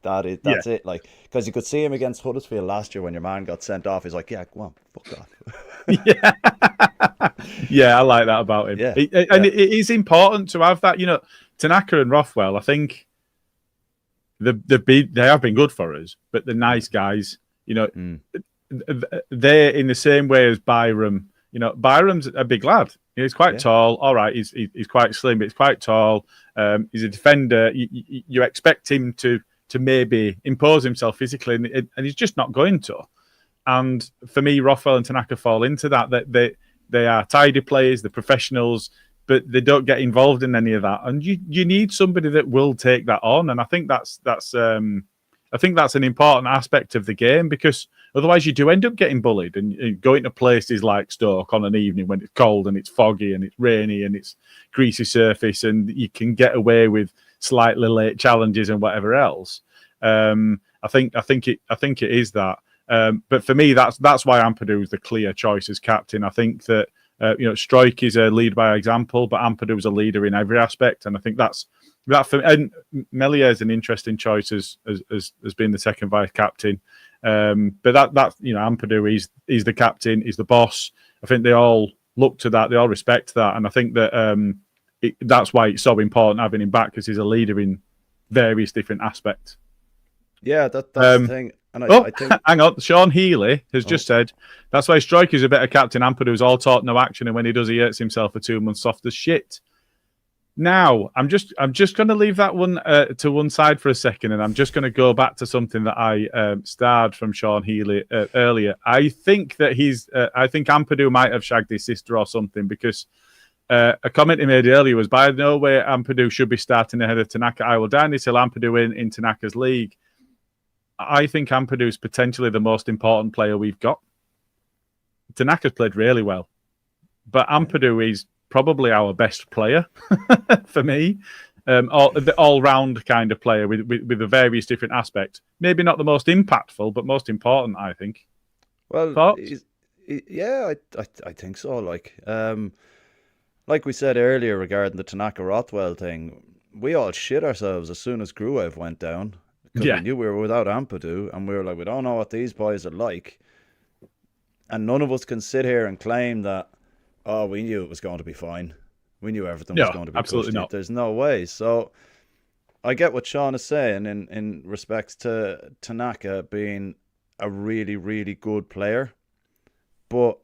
That's it. Like, because you could see him against Huddersfield last year when your man got sent off. He's like, yeah, go on, fuck off. Yeah, I like that about him. And it is important to have that. Tanaka and Rothwell, I think they have been good for us, but the nice guys, they're in the same way as Byram. Byram's a big lad. He's quite tall. All right, he's quite slim, but he's quite tall. He's a defender. You expect him to maybe impose himself physically, and he's just not going to. And for me, Rothwell and Tanaka fall into that. That they are tidy players, they're professionals, but they don't get involved in any of that. And you need somebody that will take that on. And I think that's an important aspect of the game, because otherwise you do end up getting bullied and going to places like Stoke on an evening when it's cold and it's foggy and it's rainy and it's greasy surface, and you can get away with slightly late challenges and whatever else. I think it is that. But for me, that's why Ampadu is the clear choice as captain. I think that Strike is a lead by example, but Ampadu is a leader in every aspect, and I think that for, and Melier is an interesting choice as being the second vice captain. But that Ampadu is the captain, he's the boss. I think they all look to that, they all respect that, and I think that that's why it's so important having him back, because he's a leader in various different aspects. Yeah, that's the thing. And I think... hang on. Sean Healy has just said that's why Striker is a better captain. Ampadu's all talk, no action, and when he does, he hurts himself for 2 months, soft as shit. Now, I'm just going to leave that one to one side for a second, and I'm just going to go back to something that I starred from Sean Healy earlier. I think that I think Ampadu might have shagged his sister or something, because a comment he made earlier was, by no way Ampadu should be starting ahead of Tanaka. I will down until Ampadu in Tanaka's league. I think Ampadu is potentially the most important player we've got. Tanaka's played really well, but Ampadu is probably our best player for me. The all-round kind of player with the various different aspects. Maybe not the most impactful, but most important, I think. Well, yeah, I think so. Like we said earlier regarding the Tanaka-Rothwell thing, we all shit ourselves as soon as Gruev went down. Because we knew we were without Ampadu, and we were like, we don't know what these boys are like. And none of us can sit here and claim that, we knew it was going to be fine. We knew everything was going to be absolutely not. There's no way. So I get what Sean is saying in respects to Tanaka being a really, really good player. But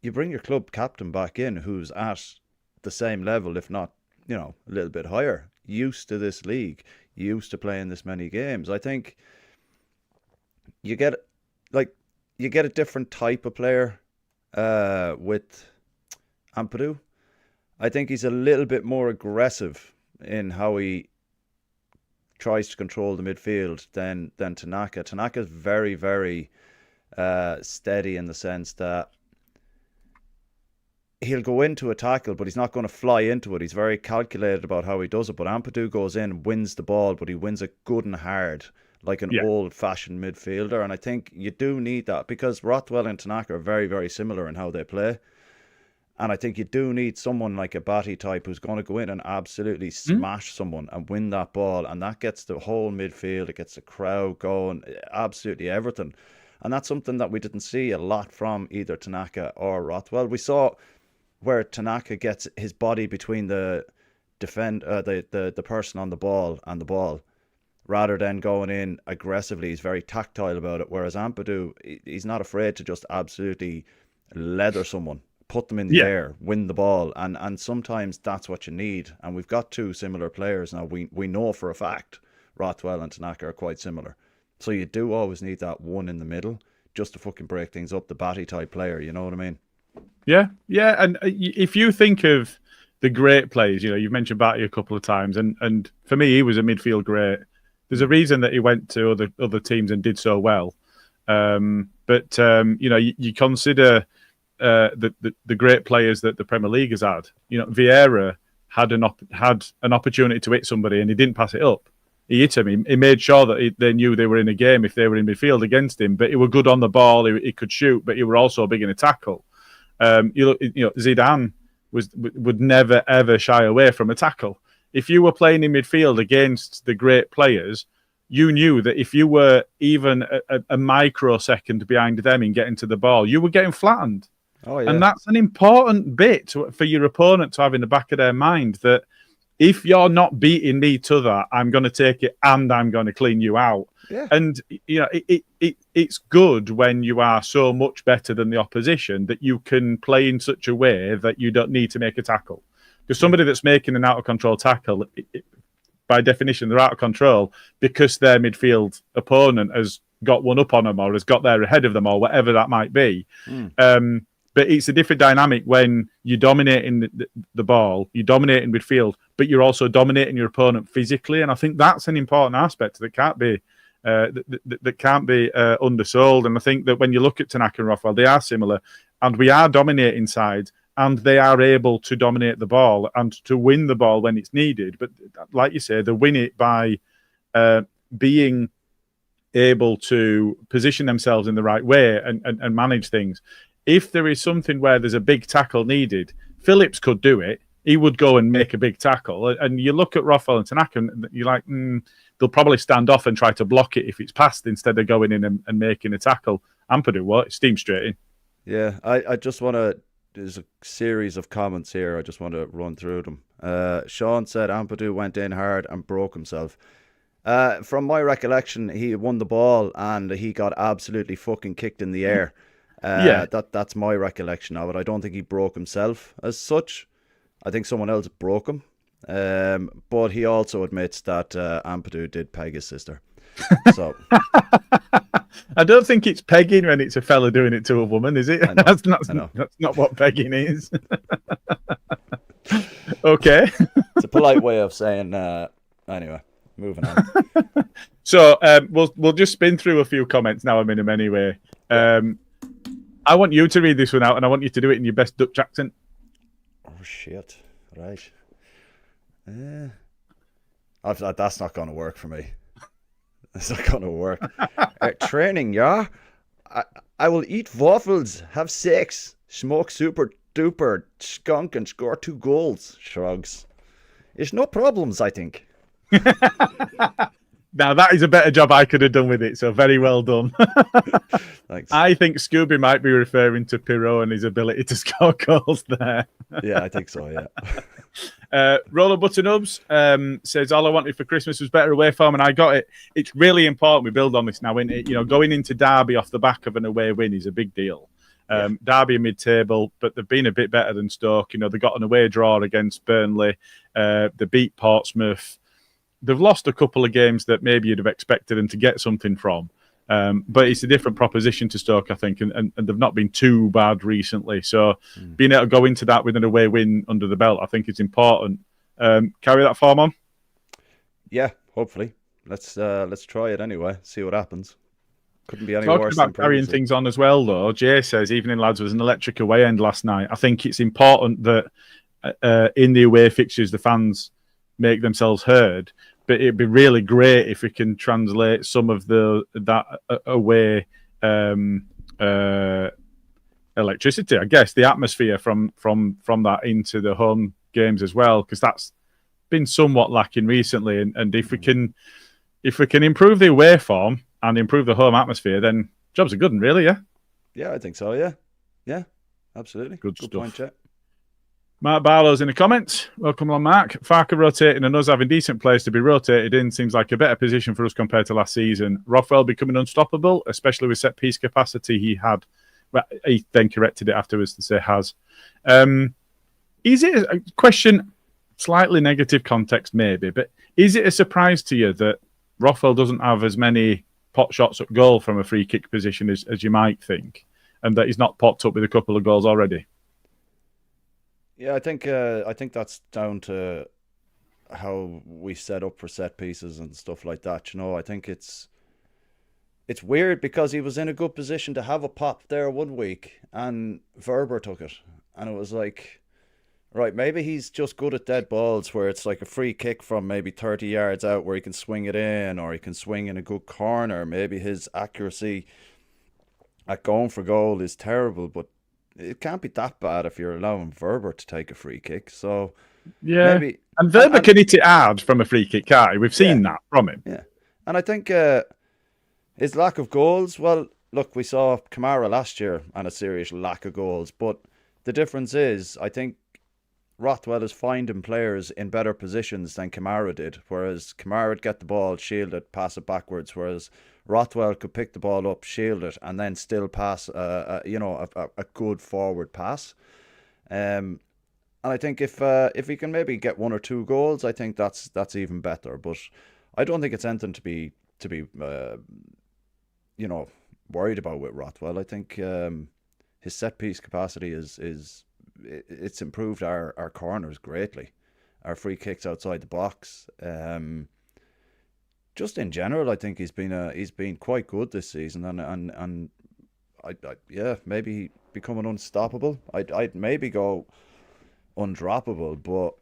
you bring your club captain back in who's at the same level, if not, a little bit higher, used to this league, used to playing this many games. I think you get a different type of player with Ampadu. I think he's a little bit more aggressive in how he tries to control the midfield than Tanaka. Tanaka's very, very steady in the sense that he'll go into a tackle, but he's not going to fly into it. He's very calculated about how he does it. But Ampadu goes in, wins the ball, but he wins it good and hard, like an old-fashioned midfielder. And I think you do need that because Rothwell and Tanaka are very, very similar in how they play. And I think you do need someone like a Batty type who's going to go in and absolutely smash someone and win that ball. And that gets the whole midfield, it gets the crowd going, absolutely everything. And that's something that we didn't see a lot from either Tanaka or Rothwell. We saw where Tanaka gets his body between the person on the ball and the ball, rather than going in aggressively. He's very tactile about it. Whereas Ampadu, he's not afraid to just absolutely leather someone, put them in the air, win the ball, and sometimes that's what you need. And we've got two similar players now. We know for a fact Rothwell and Tanaka are quite similar. So you do always need that one in the middle just to fucking break things up. The Batty type player, you know what I mean? Yeah. And if you think of the great players, you've mentioned Batty a couple of times, and for me, he was a midfield great. There's a reason that he went to other teams and did so well. But you consider the great players that the Premier League has had. Vieira had an opportunity to hit somebody and he didn't pass it up. He hit him. He made sure that they knew they were in a game if they were in midfield against him. But he were good on the ball. He could shoot, but he were also big in a tackle. Zidane would never ever shy away from a tackle. If you were playing in midfield against the great players, you knew that if you were even a microsecond behind them in getting to the ball, you were getting flattened. Oh, yeah. And that's an important bit for your opponent to have in the back of their mind, that if you're not beating me to that, I'm going to take it and I'm going to clean you out. Yeah. And it's good when you are so much better than the opposition that you can play in such a way that you don't need to make a tackle. Because somebody that's making an out-of-control tackle, by definition, they're out of control because their midfield opponent has got one up on them or has got there ahead of them or whatever that might be. But it's a different dynamic when you're dominating the ball, you're dominating midfield, but you're also dominating your opponent physically. And I think that's an important aspect that can't be undersold. And I think that when you look at Tanaka and Rothwell, they are similar, and we are dominating side, and they are able to dominate the ball and to win the ball when it's needed. But like you say, they win it by being able to position themselves in the right way and manage things. If there is something where there's a big tackle needed, Phillips could do it. He would go and make a big tackle. And you look at Rothwell and Tanaka, and you're like, they'll probably stand off and try to block it if it's passed instead of going in and making a tackle. Ampadu, what? Steam straight in. Yeah, I just want to... There's a series of comments here. I just want to run through them. Sean said Ampadu went in hard and broke himself. From my recollection, he won the ball and he got absolutely fucking kicked in the air. That's my recollection of it. I don't think he broke himself as such. I think someone else broke him. But he also admits that Ampadu did peg his sister. So I don't think it's pegging when it's a fella doing it to a woman, is it? That's not what pegging is. Okay. It's a polite way of saying anyway, moving on. So we'll just spin through a few comments now, Eminem, anyway. I want you to read this one out, and I want you to do it in your best Dutch accent. Oh shit. Right. That's not going to work for me. It's not going to work. Training, yeah? I will eat waffles, have sex, smoke super duper, skunk, and score 2 goals. Shrugs. It's no problems, I think. Now, that is a better job I could have done with it, so very well done. Thanks. I think Scooby might be referring to Pirot and his ability to score goals there. Yeah, I think so, yeah. Roller Buttonubs says, all I wanted for Christmas was better away form, and I got it. It's really important we build on this now. Going into Derby off the back of an away win is a big deal. Derby are mid-table, but they've been a bit better than Stoke. They got an away draw against Burnley. They beat Portsmouth. They've lost a couple of games that maybe you'd have expected them to get something from. But it's a different proposition to Stoke, I think, and they've not been too bad recently. So being able to go into that with an away win under the belt, I think is important. Carry that form on? Yeah, hopefully. Let's try it anyway, see what happens. Couldn't be any Talking worse about than carrying previously. things on as well, though. Jay says, "Evening lads, was an electric away end last night. I think it's important that in the away fixtures the fans make themselves heard, but it'd be really great if we can translate some of that away electricity, I guess, the atmosphere from that into the home games as well, because that's been somewhat lacking recently. And if we can improve the away form and improve the home atmosphere, then jobs are good, and really, yeah. Yeah, I think so. Yeah, absolutely. Good Good stuff. point, Chet. Mark Barlow's in the comments. Welcome on, Mark. Farker rotating and us having decent players to be rotated in seems like a better position for us compared to last season. Rothwell becoming unstoppable, especially with set piece capacity he had. Well, he then corrected it afterwards to say has. Is it a question, slightly negative context maybe, but is it a surprise to you that Rothwell doesn't have as many pot shots at goal from a free kick position as you might think, and that he's not popped up with a couple of goals already? Yeah, I think that's down to how we set up for set pieces and stuff like that. You know, I think it's weird because he was in a good position to have a pop there one week and Verber took it, and it was like, right, maybe he's just good at dead balls where it's like a free kick from maybe 30 yards out where he can swing it in, or he can swing in a good corner. Maybe his accuracy at going for goal is terrible, but it can't be that bad if you're allowing Verber to take a free kick. So yeah, maybe, and Verber can hit it hard from a free kick, can't he? We've seen that from him. Yeah, and I think his lack of goals. Well, look, we saw Kamara last year and a serious lack of goals, but the difference is, I think Rothwell is finding players in better positions than Kamara did. Whereas Kamara would get the ball, shield it, pass it backwards. Whereas Rothwell could pick the ball up, shield it, and then still pass a good forward pass. And I think if he can maybe get 1 or 2 goals, I think that's even better. But I don't think it's anything to be worried about with Rothwell. I think his set piece capacity it's improved our corners greatly, our free kicks outside the box. Just in general, I think he's been quite good this season, and maybe becoming unstoppable. I'd maybe go undroppable, but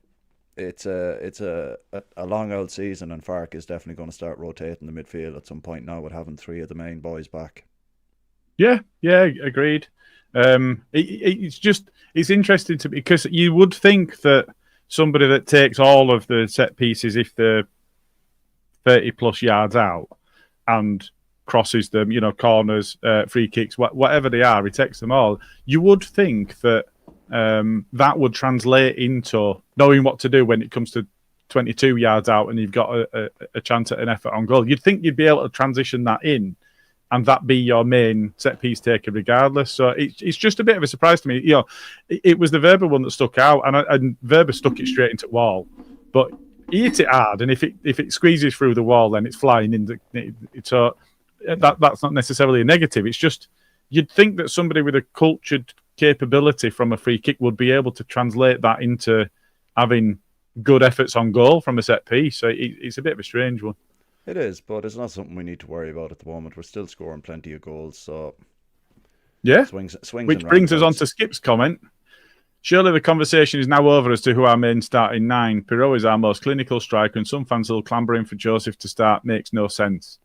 it's a long old season, and Fark is definitely going to start rotating the midfield at some point now with having 3 of the main boys back. Yeah, agreed. It's interesting to me because you would think that somebody that takes all of the set pieces, if they're 30 plus yards out, and crosses them, corners, free kicks, whatever they are, he takes them all. You would think that that would translate into knowing what to do when it comes to 22 yards out and you've got a chance at an effort on goal. You'd think you'd be able to transition that in and that be your main set piece taker regardless. So it's just a bit of a surprise to me. It was the Verber one that stuck out, and Verber stuck it straight into the wall, but he hit it hard, and if it squeezes through the wall, then it's flying in. So that's not necessarily a negative. It's just you'd think that somebody with a cultured capability from a free kick would be able to translate that into having good efforts on goal from a set piece. So it's a bit of a strange one. It is, but it's not something we need to worry about at the moment. We're still scoring plenty of goals, so yeah. Swings which brings us on to Skip's comment. Surely the conversation is now over as to who our main starting 9. Pirot is our most clinical striker, and some fans will clamber in for Joseph to start. Makes no sense.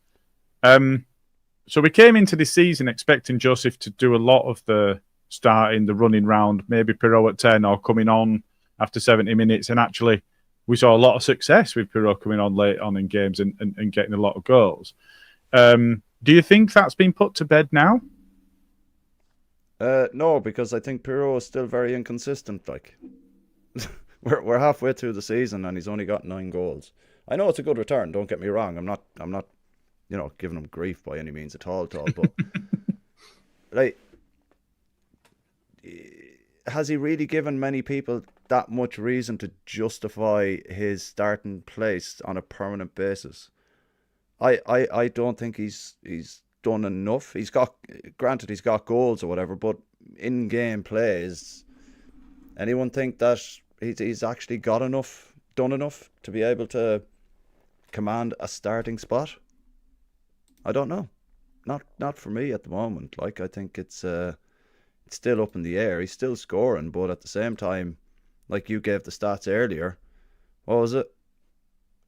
So we came into this season expecting Joseph to do a lot of the starting, the running round, maybe Pirot at 10 or coming on after 70 minutes, and actually we saw a lot of success with Pirot coming on late on in games and getting a lot of goals. Do you think that's been put to bed now? No, because I think Pirot is still very inconsistent. Like we're halfway through the season and he's only got 9 goals. I know it's a good return. Don't get me wrong. I'm not, giving him grief by any means at all. But like, has he really given many people that much reason to justify his starting place on a permanent basis? I don't think he's done enough. He's got goals or whatever, but in game plays, anyone think that he's actually done enough to be able to command a starting spot? I don't know. not for me at the moment. Like, I think it's still up in the air. He's still scoring, but at the same time, like you gave the stats earlier, what was it?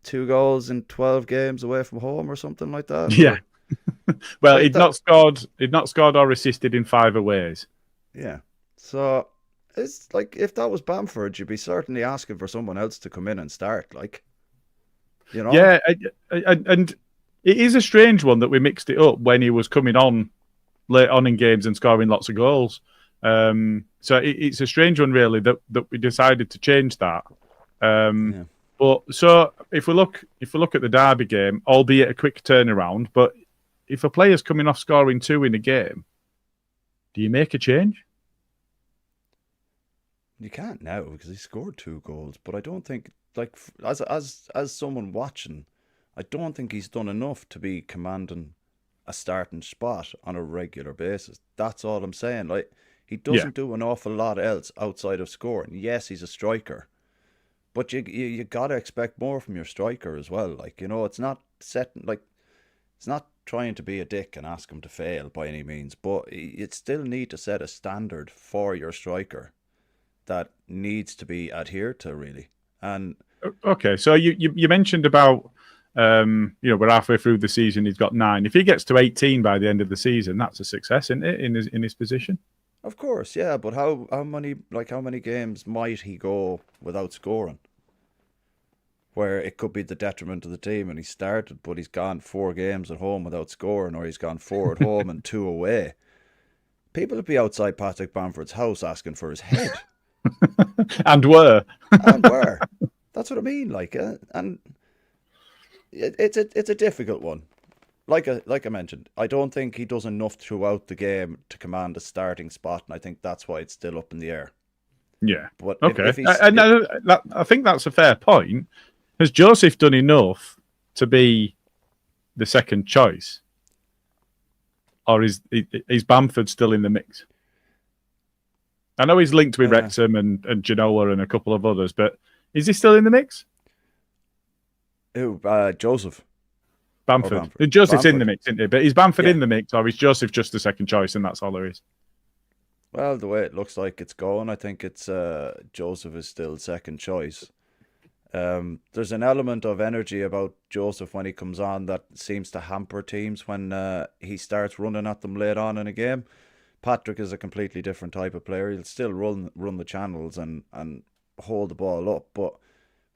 2 goals in 12 games away from home or something like that? Yeah. Well, Like he'd not scored or assisted in 5 aways. Yeah. So it's like, if that was Bamford, you'd be certainly asking for someone else to come in and start, like, you know? Yeah, and it is a strange one that we mixed it up when he was coming on late on in games and scoring lots of goals. So it's a strange one, really, that we decided to change that. Yeah. But so if we look at the Derby game, albeit a quick turnaround, but if a player's coming off scoring 2 in a game, do you make a change? You can't now because he scored 2 goals, but I don't think, like, as someone watching, I don't think he's done enough to be commanding a starting spot on a regular basis. That's all I'm saying. Like, he doesn't do an awful lot else outside of scoring. Yes, he's a striker, but you gotta expect more from your striker as well. Like, you know, it's not trying to be a dick and ask him to fail by any means, but you still need to set a standard for your striker that needs to be adhered to, really. And okay, so you mentioned about we're halfway through the season. He's got 9. If he gets to 18 by the end of the season, that's a success, isn't it? In his position. of course, yeah, but how many games might he go without scoring, where it could be the detriment of the team, and he started, but he's gone 4 games at home without scoring, or he's gone 4 at home and 2 away? People would be outside Patrick Bamford's house asking for his head. And were. That's what I mean. Like, and it's a difficult one. Like I mentioned, I don't think he does enough throughout the game to command a starting spot, and I think that's why it's still up in the air. Yeah. But okay. I think that's a fair point. Has Joseph done enough to be the second choice, or is Bamford still in the mix? I know he's linked with Wrexham and Genoa and a couple of others, but is he still in the mix? Who? Joseph. Bamford. Joseph's in the mix, isn't he? But is Bamford in the mix, or is Joseph just the second choice and that's all there is? Well, the way it looks like it's going, I think it's Joseph is still second choice. There's an element of energy about Joseph when he comes on that seems to hamper teams when he starts running at them late on in a game. Patrick is a completely different type of player. He'll still run the channels and hold the ball up, but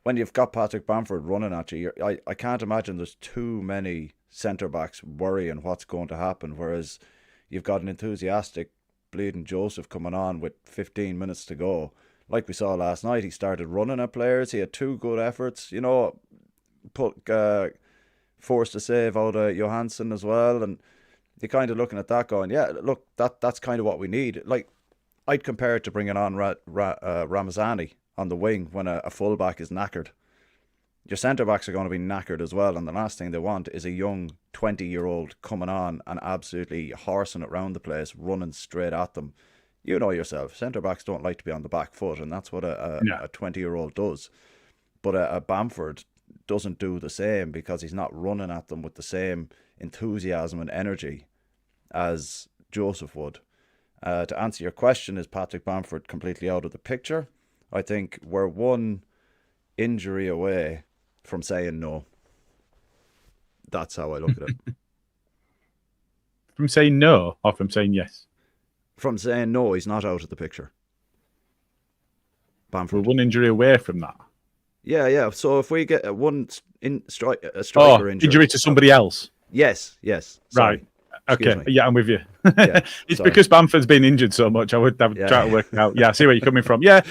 when you've got Patrick Bamford running at you, I can't imagine there's too many centre-backs worrying what's going to happen, whereas you've got an enthusiastic bleeding Joseph coming on with 15 minutes to go. Like we saw last night, he started running at players. He had 2 good efforts, you know, forced a save out of Johansson as well, and you're kind of looking at that going, yeah, look, that's kind of what we need. Like, I'd compare it to bringing on Ramazani on the wing when a fullback is knackered. Your centre-backs are going to be knackered as well, and the last thing they want is a young 20-year-old coming on and absolutely horsing it around the place, running straight at them. You know yourself, centre-backs don't like to be on the back foot, and that's what a 20-year-old does. But a Bamford doesn't do the same because he's not running at them with the same enthusiasm and energy as Joseph would. To answer your question, is Patrick Bamford completely out of the picture? I think we're one injury away from saying no. That's how I look at it. From saying no or from saying yes? From saying no, he's not out of the picture. Bamford. We're one injury away from that. Yeah. So if we get a striker injury to somebody else. Yes. Sorry. Right. Okay. Me. Yeah, I'm with you. Yeah, it's because Bamford's been injured so much. I would try to work it out. Yeah, I see where you're coming from. Yeah,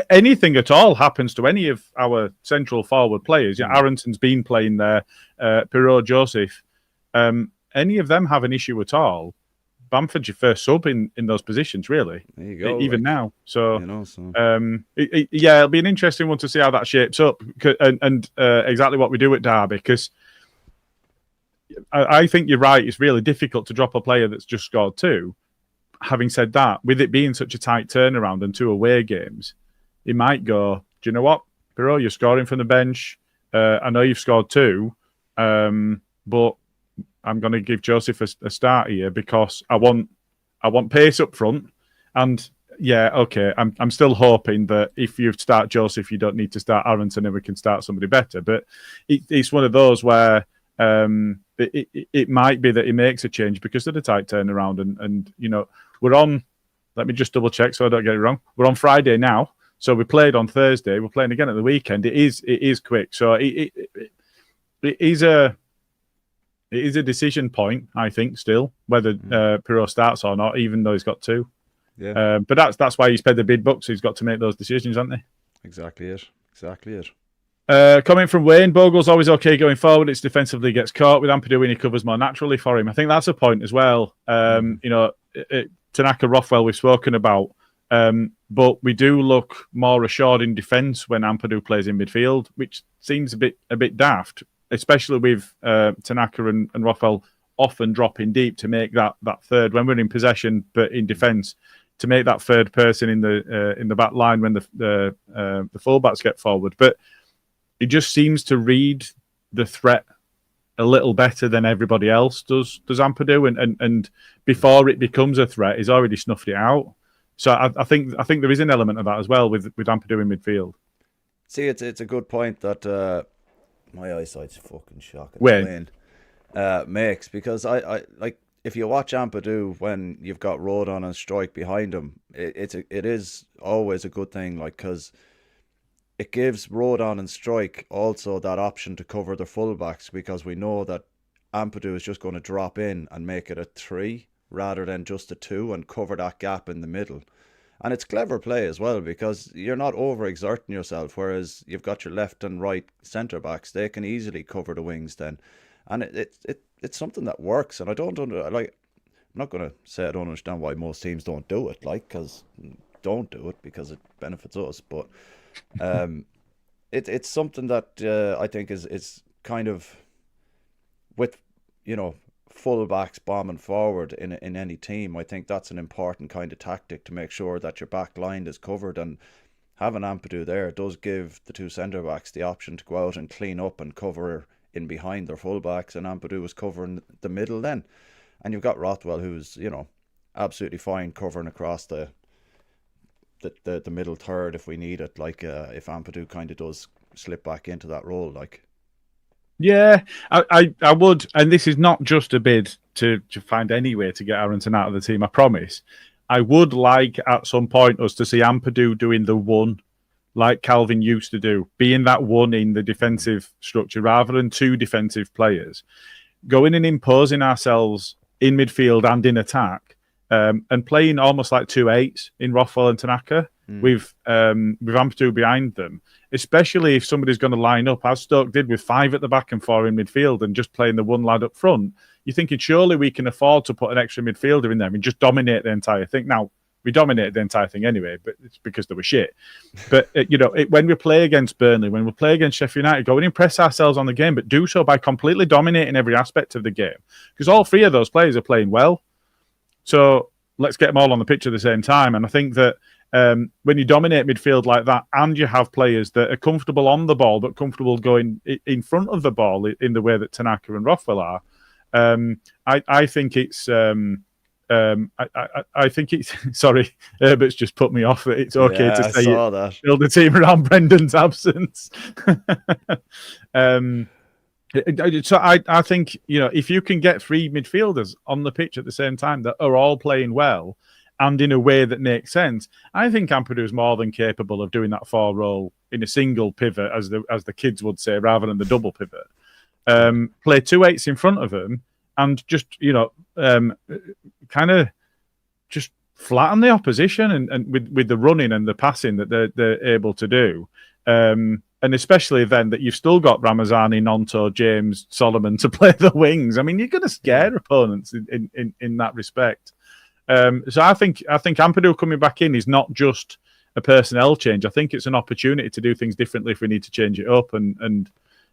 anything at all happens to any of our central forward players. Yeah, Aronton's been playing there. Pirot, Joseph. Any of them have an issue at all? Bamford's your first sub in those positions, really. There you go. Even now. So, yeah, it'll be an interesting one to see how that shapes up and exactly what we do at Derby, because I think you're right. It's really difficult to drop a player that's just scored 2. Having said that, with it being such a tight turnaround and 2 away games, it might go, do you know what, Pirot, you're scoring from the bench. I know you've scored 2, but I'm going to give Joseph a start here because I want pace up front, and yeah, okay, I'm still hoping that if you start Joseph, you don't need to start Aronson, and we can start somebody better. But it's one of those where it might be that he makes a change because of the tight turnaround, and we're on. Let me just double check so I don't get it wrong. We're on Friday now, so we played on Thursday. We're playing again at the weekend. It is quick, so it is a decision point, I think, still whether Pirot starts or not, even though he's got 2. Yeah. But that's why he's paid the big bucks. He's got to make those decisions, hasn't he? Exactly it. Coming from Wayne, Bogle's always okay going forward. It's defensively gets caught with Ampadu when he covers more naturally for him. I think that's a point as well. Tanaka, Rothwell, we've spoken about. But we do look more assured in defence when Ampadu plays in midfield, which seems a bit daft, especially with Tanaka and Rothwell often dropping deep to make that third when we're in possession, but in defence to make that third person in the back line when the fullbacks get forward. But he just seems to read the threat a little better than everybody else does Ampadu, and before it becomes a threat, he's already snuffed it out. So I think there is an element of that as well with Ampadu in midfield. See, it's a good point that my eyesight's fucking shocking. Wayne makes, because I like, if you watch Ampadu when you've got Rodon and Strike behind him, it is always a good thing, like, because it gives Rodon and Strike also that option to cover their fullbacks, because we know that Ampadu is just going to drop in and make it a 3 rather than just a 2 and cover that gap in the middle. And it's clever play as well, because you're not overexerting yourself, whereas you've got your left and right centre backs. They can easily cover the wings then. And it's something that works. And I'm not going to say I don't understand why most teams don't do it, because don't do it because it benefits us. But it's something that I think is kind of, with, full-backs bombing forward in any team, I think that's an important kind of tactic to make sure that your back line is covered, and having Ampadu there does give the 2 centre-backs the option to go out and clean up and cover in behind their full-backs, and Ampadu was covering the middle then. And you've got Rothwell, who's, absolutely fine covering across the middle third if we need it, if Ampadu kind of does slip back into that role, like. Yeah, I would, and this is not just a bid to find any way to get Aronson out of the team, I promise. I would like at some point us to see Ampadu doing the 1 like Calvin used to do, being that 1 in the defensive structure rather than 2 defensive players, going and imposing ourselves in midfield and in attack, and playing almost like 2 8s in Rothwell and Tanaka with Ampadu behind them. Especially if somebody's going to line up, as Stoke did, with 5 at the back and 4 in midfield, and just playing the 1 lad up front, you're thinking surely we can afford to put an extra midfielder in there and just dominate the entire thing. Now, we dominated the entire thing anyway, but it's because they were shit. But, when we play against Burnley, when we play against Sheffield United, go and impress ourselves on the game, but do so by completely dominating every aspect of the game. Because all 3 of those players are playing well. So let's get them all on the pitch at the same time. And I think that when you dominate midfield like that, and you have players that are comfortable on the ball but comfortable going in front of the ball in the way that Tanaka and Rothwell are, I think it's I think it's sorry, Herbert's just put me off that it's okay to say build the team around Brendan's absence. So I think, if you can get 3 midfielders on the pitch at the same time that are all playing well and in a way that makes sense, I think Ampadu is more than capable of doing that 4 role in a single pivot, as the kids would say, rather than the double pivot. Play 2 8s in front of him and just, kind of just flatten the opposition and with the running and the passing that they're able to do. And especially then that you've still got Ramazani, Nonto, James, Solomon to play the wings. I mean, you're going to scare opponents in that respect. So I think Ampadu coming back in is not just a personnel change. I think it's an opportunity to do things differently if we need to change it up. And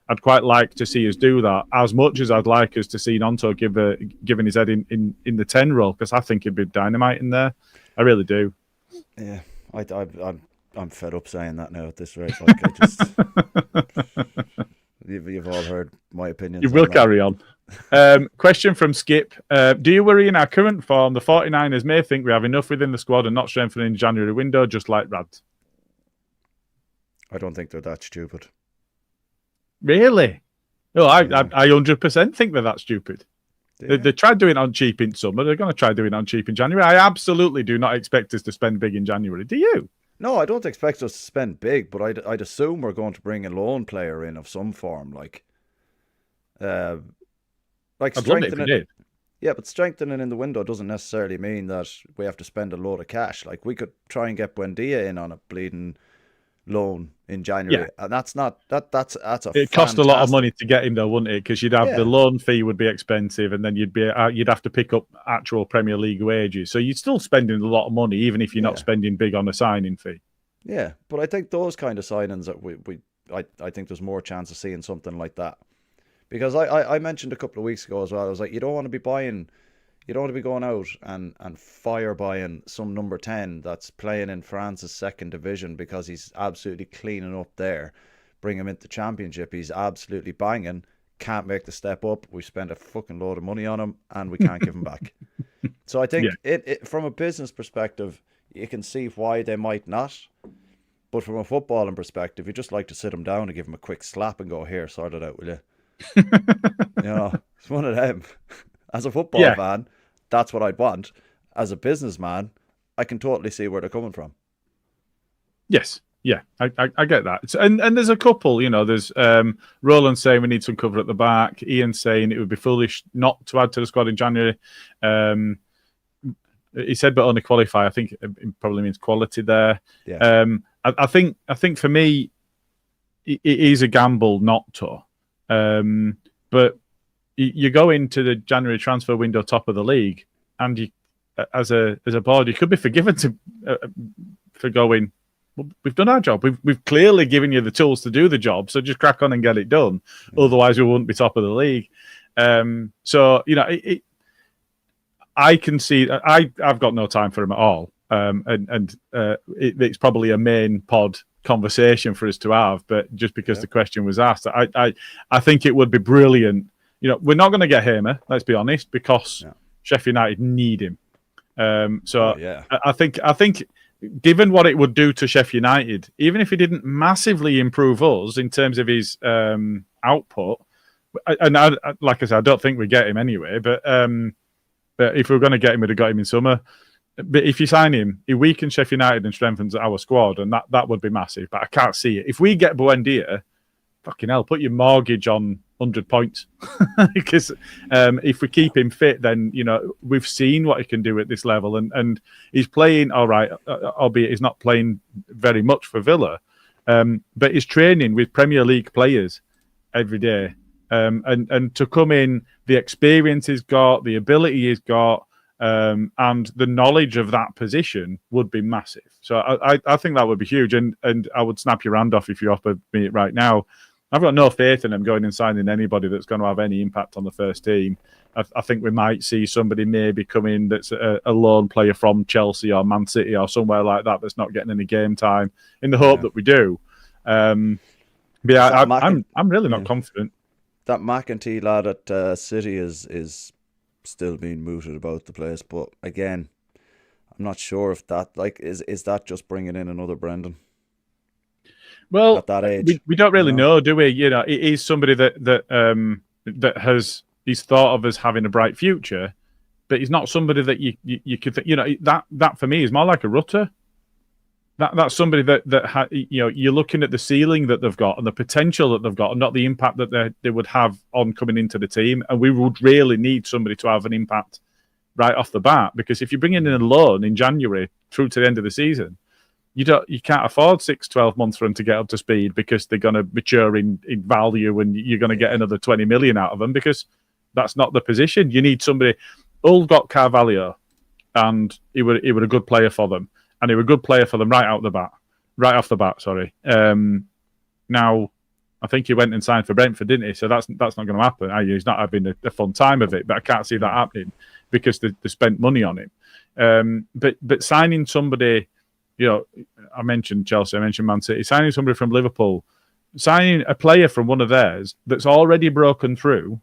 I'd quite like to see us do that, as much as I'd like us to see Nonto giving his head in the 10 role, because I think he'd be dynamite in there. I really do. Yeah, I'm fed up saying that now at this rate. Like, you've all heard my opinion. You will carry on. Question from Skip. Do you worry in our current form the 49ers may think we have enough within the squad and not strengthening the January window, just like Rads? I don't think they're that stupid. Really? No, I 100% think they're that stupid. They tried doing it on cheap in summer. They're going to try doing it on cheap in January. I absolutely do not expect us to spend big in January. Do you? No, I don't expect us to spend big, but I'd assume we're going to bring a loan player in of some form, like strengthening. Yeah, but strengthening in the window doesn't necessarily mean that we have to spend a load of cash. Like, we could try and get Buendia in on a bleeding loan in January, and that's not that's a. It cost a lot of money to get him though, wouldn't it? Because you'd have the loan fee would be expensive, and then you'd have to pick up actual Premier League wages. So you're still spending a lot of money, even if you're not spending big on a signing fee. Yeah, but I think those kind of signings that I think there's more chance of seeing something like that, because I mentioned a couple of weeks ago as well. I was like, you don't want to be going out and fire buying some number 10 that's playing in France's second division because he's absolutely cleaning up there. Bring him into Championship, he's absolutely banging, can't make the step up. We spent a fucking load of money on him and we can't give him back. So I think it from a business perspective, you can see why they might not. But from a footballing perspective, you just like to sit him down and give him a quick slap and go, here, sort it out, will you? It's one of them. As a football fan, that's what I'd want. As a businessman, I can totally see where they're coming from. Yes. Yeah, I get that. And there's a couple, there's Roland saying we need some cover at the back. Ian saying it would be foolish not to add to the squad in January. He said, but only qualify. I think it probably means quality there. Yeah. I think for me, it is a gamble not to. But you go into the January transfer window top of the league, and you, as a board, you could be forgiven for going, well, we've done our job. We've clearly given you the tools to do the job, so just crack on and get it done. Mm-hmm. Otherwise, we wouldn't be top of the league. I can see. I've got no time for him at all, it's probably a main pod conversation for us to have. But just because the question was asked, I think it would be brilliant. We're not going to get Hamer, let's be honest, because Sheffield United need him. I think given what it would do to Sheffield United, even if he didn't massively improve us in terms of his output, like I said, I don't think we get him anyway. But if we were going to get him, we'd have got him in summer. But if you sign him, he weakens Sheffield United and strengthens our squad, and that would be massive. But I can't see it. If we get Buendia, fucking hell, put your mortgage on 100 points. Because if we keep him fit, then, we've seen what he can do at this level. And he's playing all right, albeit he's not playing very much for Villa. But he's training with Premier League players every day. And to come in, the experience he's got, the ability he's got, and the knowledge of that position would be massive. So I think that would be huge. And I would snap your hand off if you offered me it right now. I've got no faith in them going and signing anybody that's going to have any impact on the first team. I think we might see somebody maybe come in that's a lone player from Chelsea or Man City or somewhere like that that's not getting any game time, in the hope that we do. I'm really not confident. That McEntee lad at City is still being mooted about the place, but again, I'm not sure if that is that just bringing in another Brendan. Well, at that age, we don't really know, do we? He's somebody that he's thought of as having a bright future, but he's not somebody that you could think, that for me is more like a Rutter. That's somebody that you're looking at the ceiling that they've got and the potential that they've got, and not the impact that they would have on coming into the team. And we would really need somebody to have an impact right off the bat, because if you bring in a loan in January through to the end of the season, you can't afford 6-12 months for them to get up to speed, because they're going to mature in value, and you're going to get another 20 million out of them, because that's not the position. You need somebody. Hull got Carvalho, and he were a good player for them. And he was a good player for them right off the bat. Sorry. Now, I think he went and signed for Brentford, didn't he? So that's not going to happen. He's not having a fun time of it, but I can't see that happening because they spent money on him. But signing somebody, I mentioned Chelsea, I mentioned Man City, signing somebody from Liverpool, signing a player from one of theirs that's already broken through,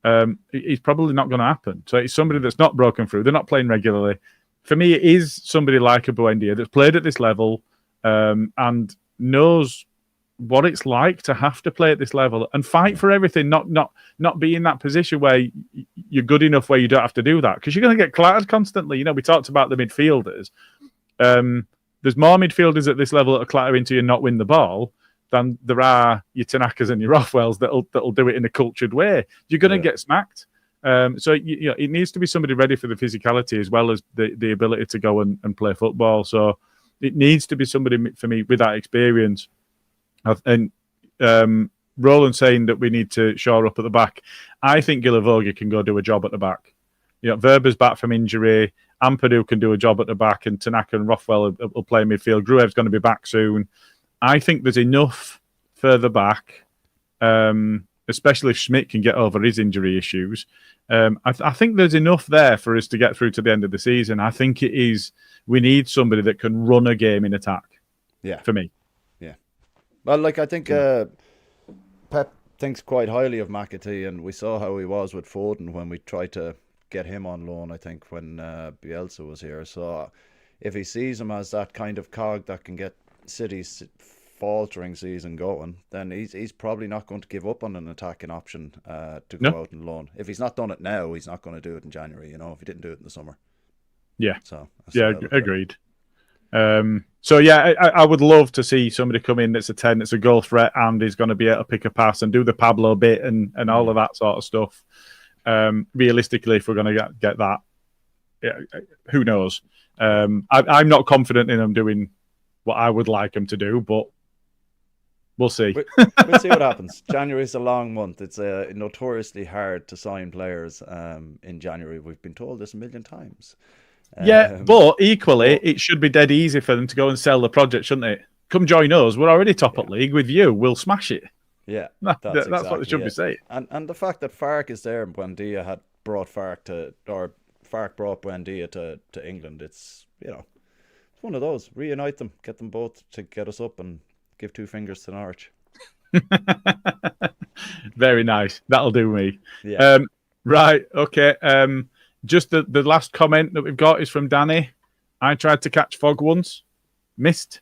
It's probably not going to happen. So it's somebody that's not broken through. They're not playing regularly. For me, it is somebody like a Buendia that's played at this level and knows what it's like to have to play at this level and fight for everything, not be in that position where you're good enough where you don't have to do that, because you're going to get clattered constantly. You know, we talked about the midfielders. There's more midfielders at this level that are clatter into you and not win the ball than there are your Tanakas and your Rothwells that'll do it in a cultured way. You're going to get smacked. So it needs to be somebody ready for the physicality as well as the ability to go and play football. So it needs to be somebody for me with that experience. And Roland saying that we need to shore up at the back. I think Gilavogi can go do a job at the back. You know, Verber's back from injury. Ampadu can do a job at the back, and Tanaka and Rothwell will play midfield. Gruev's going to be back soon. I think there's enough further back, especially if Schmidt can get over his injury issues. I think there's enough there for us to get through to the end of the season. I think it is. We need somebody that can run a game in attack. Yeah, for me. Well, I think Pep thinks quite highly of McAtee, and we saw how he was with Foden when we tried to get him on loan, I think, when Bielsa was here. So if he sees him as that kind of cog that can get City's faltering season going, then he's probably not going to give up on an attacking option to go out and loan. If he's not done it now, he's not going to do it in January, if he didn't do it in the summer. Yeah. So agreed. I would love to see somebody come in that's a 10, that's a goal threat, and is going to be able to pick a pass and do the Pablo bit and all of that sort of stuff. Realistically, if we're going to get that, who knows? I'm not confident in them doing what I would like them to do, but we'll see. We'll see what happens. January is a long month. It's notoriously hard to sign players in January. We've been told this a million times. But equally, it should be dead easy for them to go and sell the project, shouldn't it? Come join us. We're already top at league with you. We'll smash it. Yeah, that's what they should be saying. And the fact that Fark is there and Buendia had brought Fark brought Buendia to England. It's one of those. Reunite them, get them both to get us up, and give two fingers to Norwich. Very nice. That'll do me. Yeah. Right. Okay. Just the last comment that we've got is from Danny. I tried to catch fog once. Missed.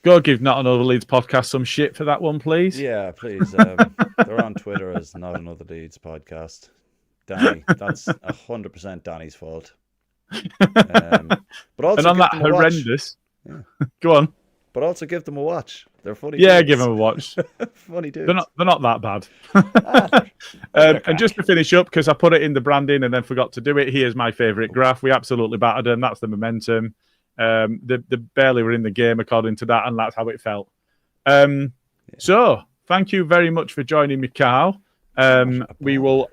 Go give Not Another Leeds podcast some shit for that one, please. Yeah, please. They're on Twitter as Not Another Leeds podcast. Danny, that's 100% Danny's fault. But also and on that horrendous... Yeah. Go on. But also give them a watch. They're funny. Yeah, give them a watch. Funny dudes. They're not that bad. And just to finish up, because I put it in the branding and then forgot to do it, here's my favourite graph. We absolutely battered them. That's the momentum. They barely were in the game according to that, and that's how it felt. So, thank you very much for joining me, Karl. We will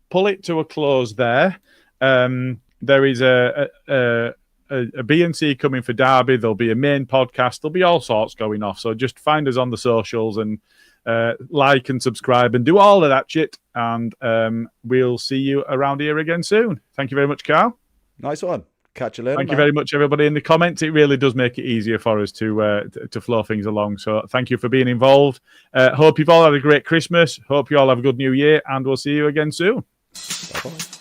pull it to a close there. There is a B&C coming for Derby. There'll be a main podcast. There'll be all sorts going off. So just find us on the socials and like and subscribe and do all of that shit. And we'll see you around here again soon. Thank you very much, Karl. Nice one. Catch you later. Thank you very much, everybody in the comments. It really does make it easier for us to flow things along. So thank you for being involved. Hope you've all had a great Christmas. Hope you all have a good New Year, and we'll see you again soon. Bye-bye.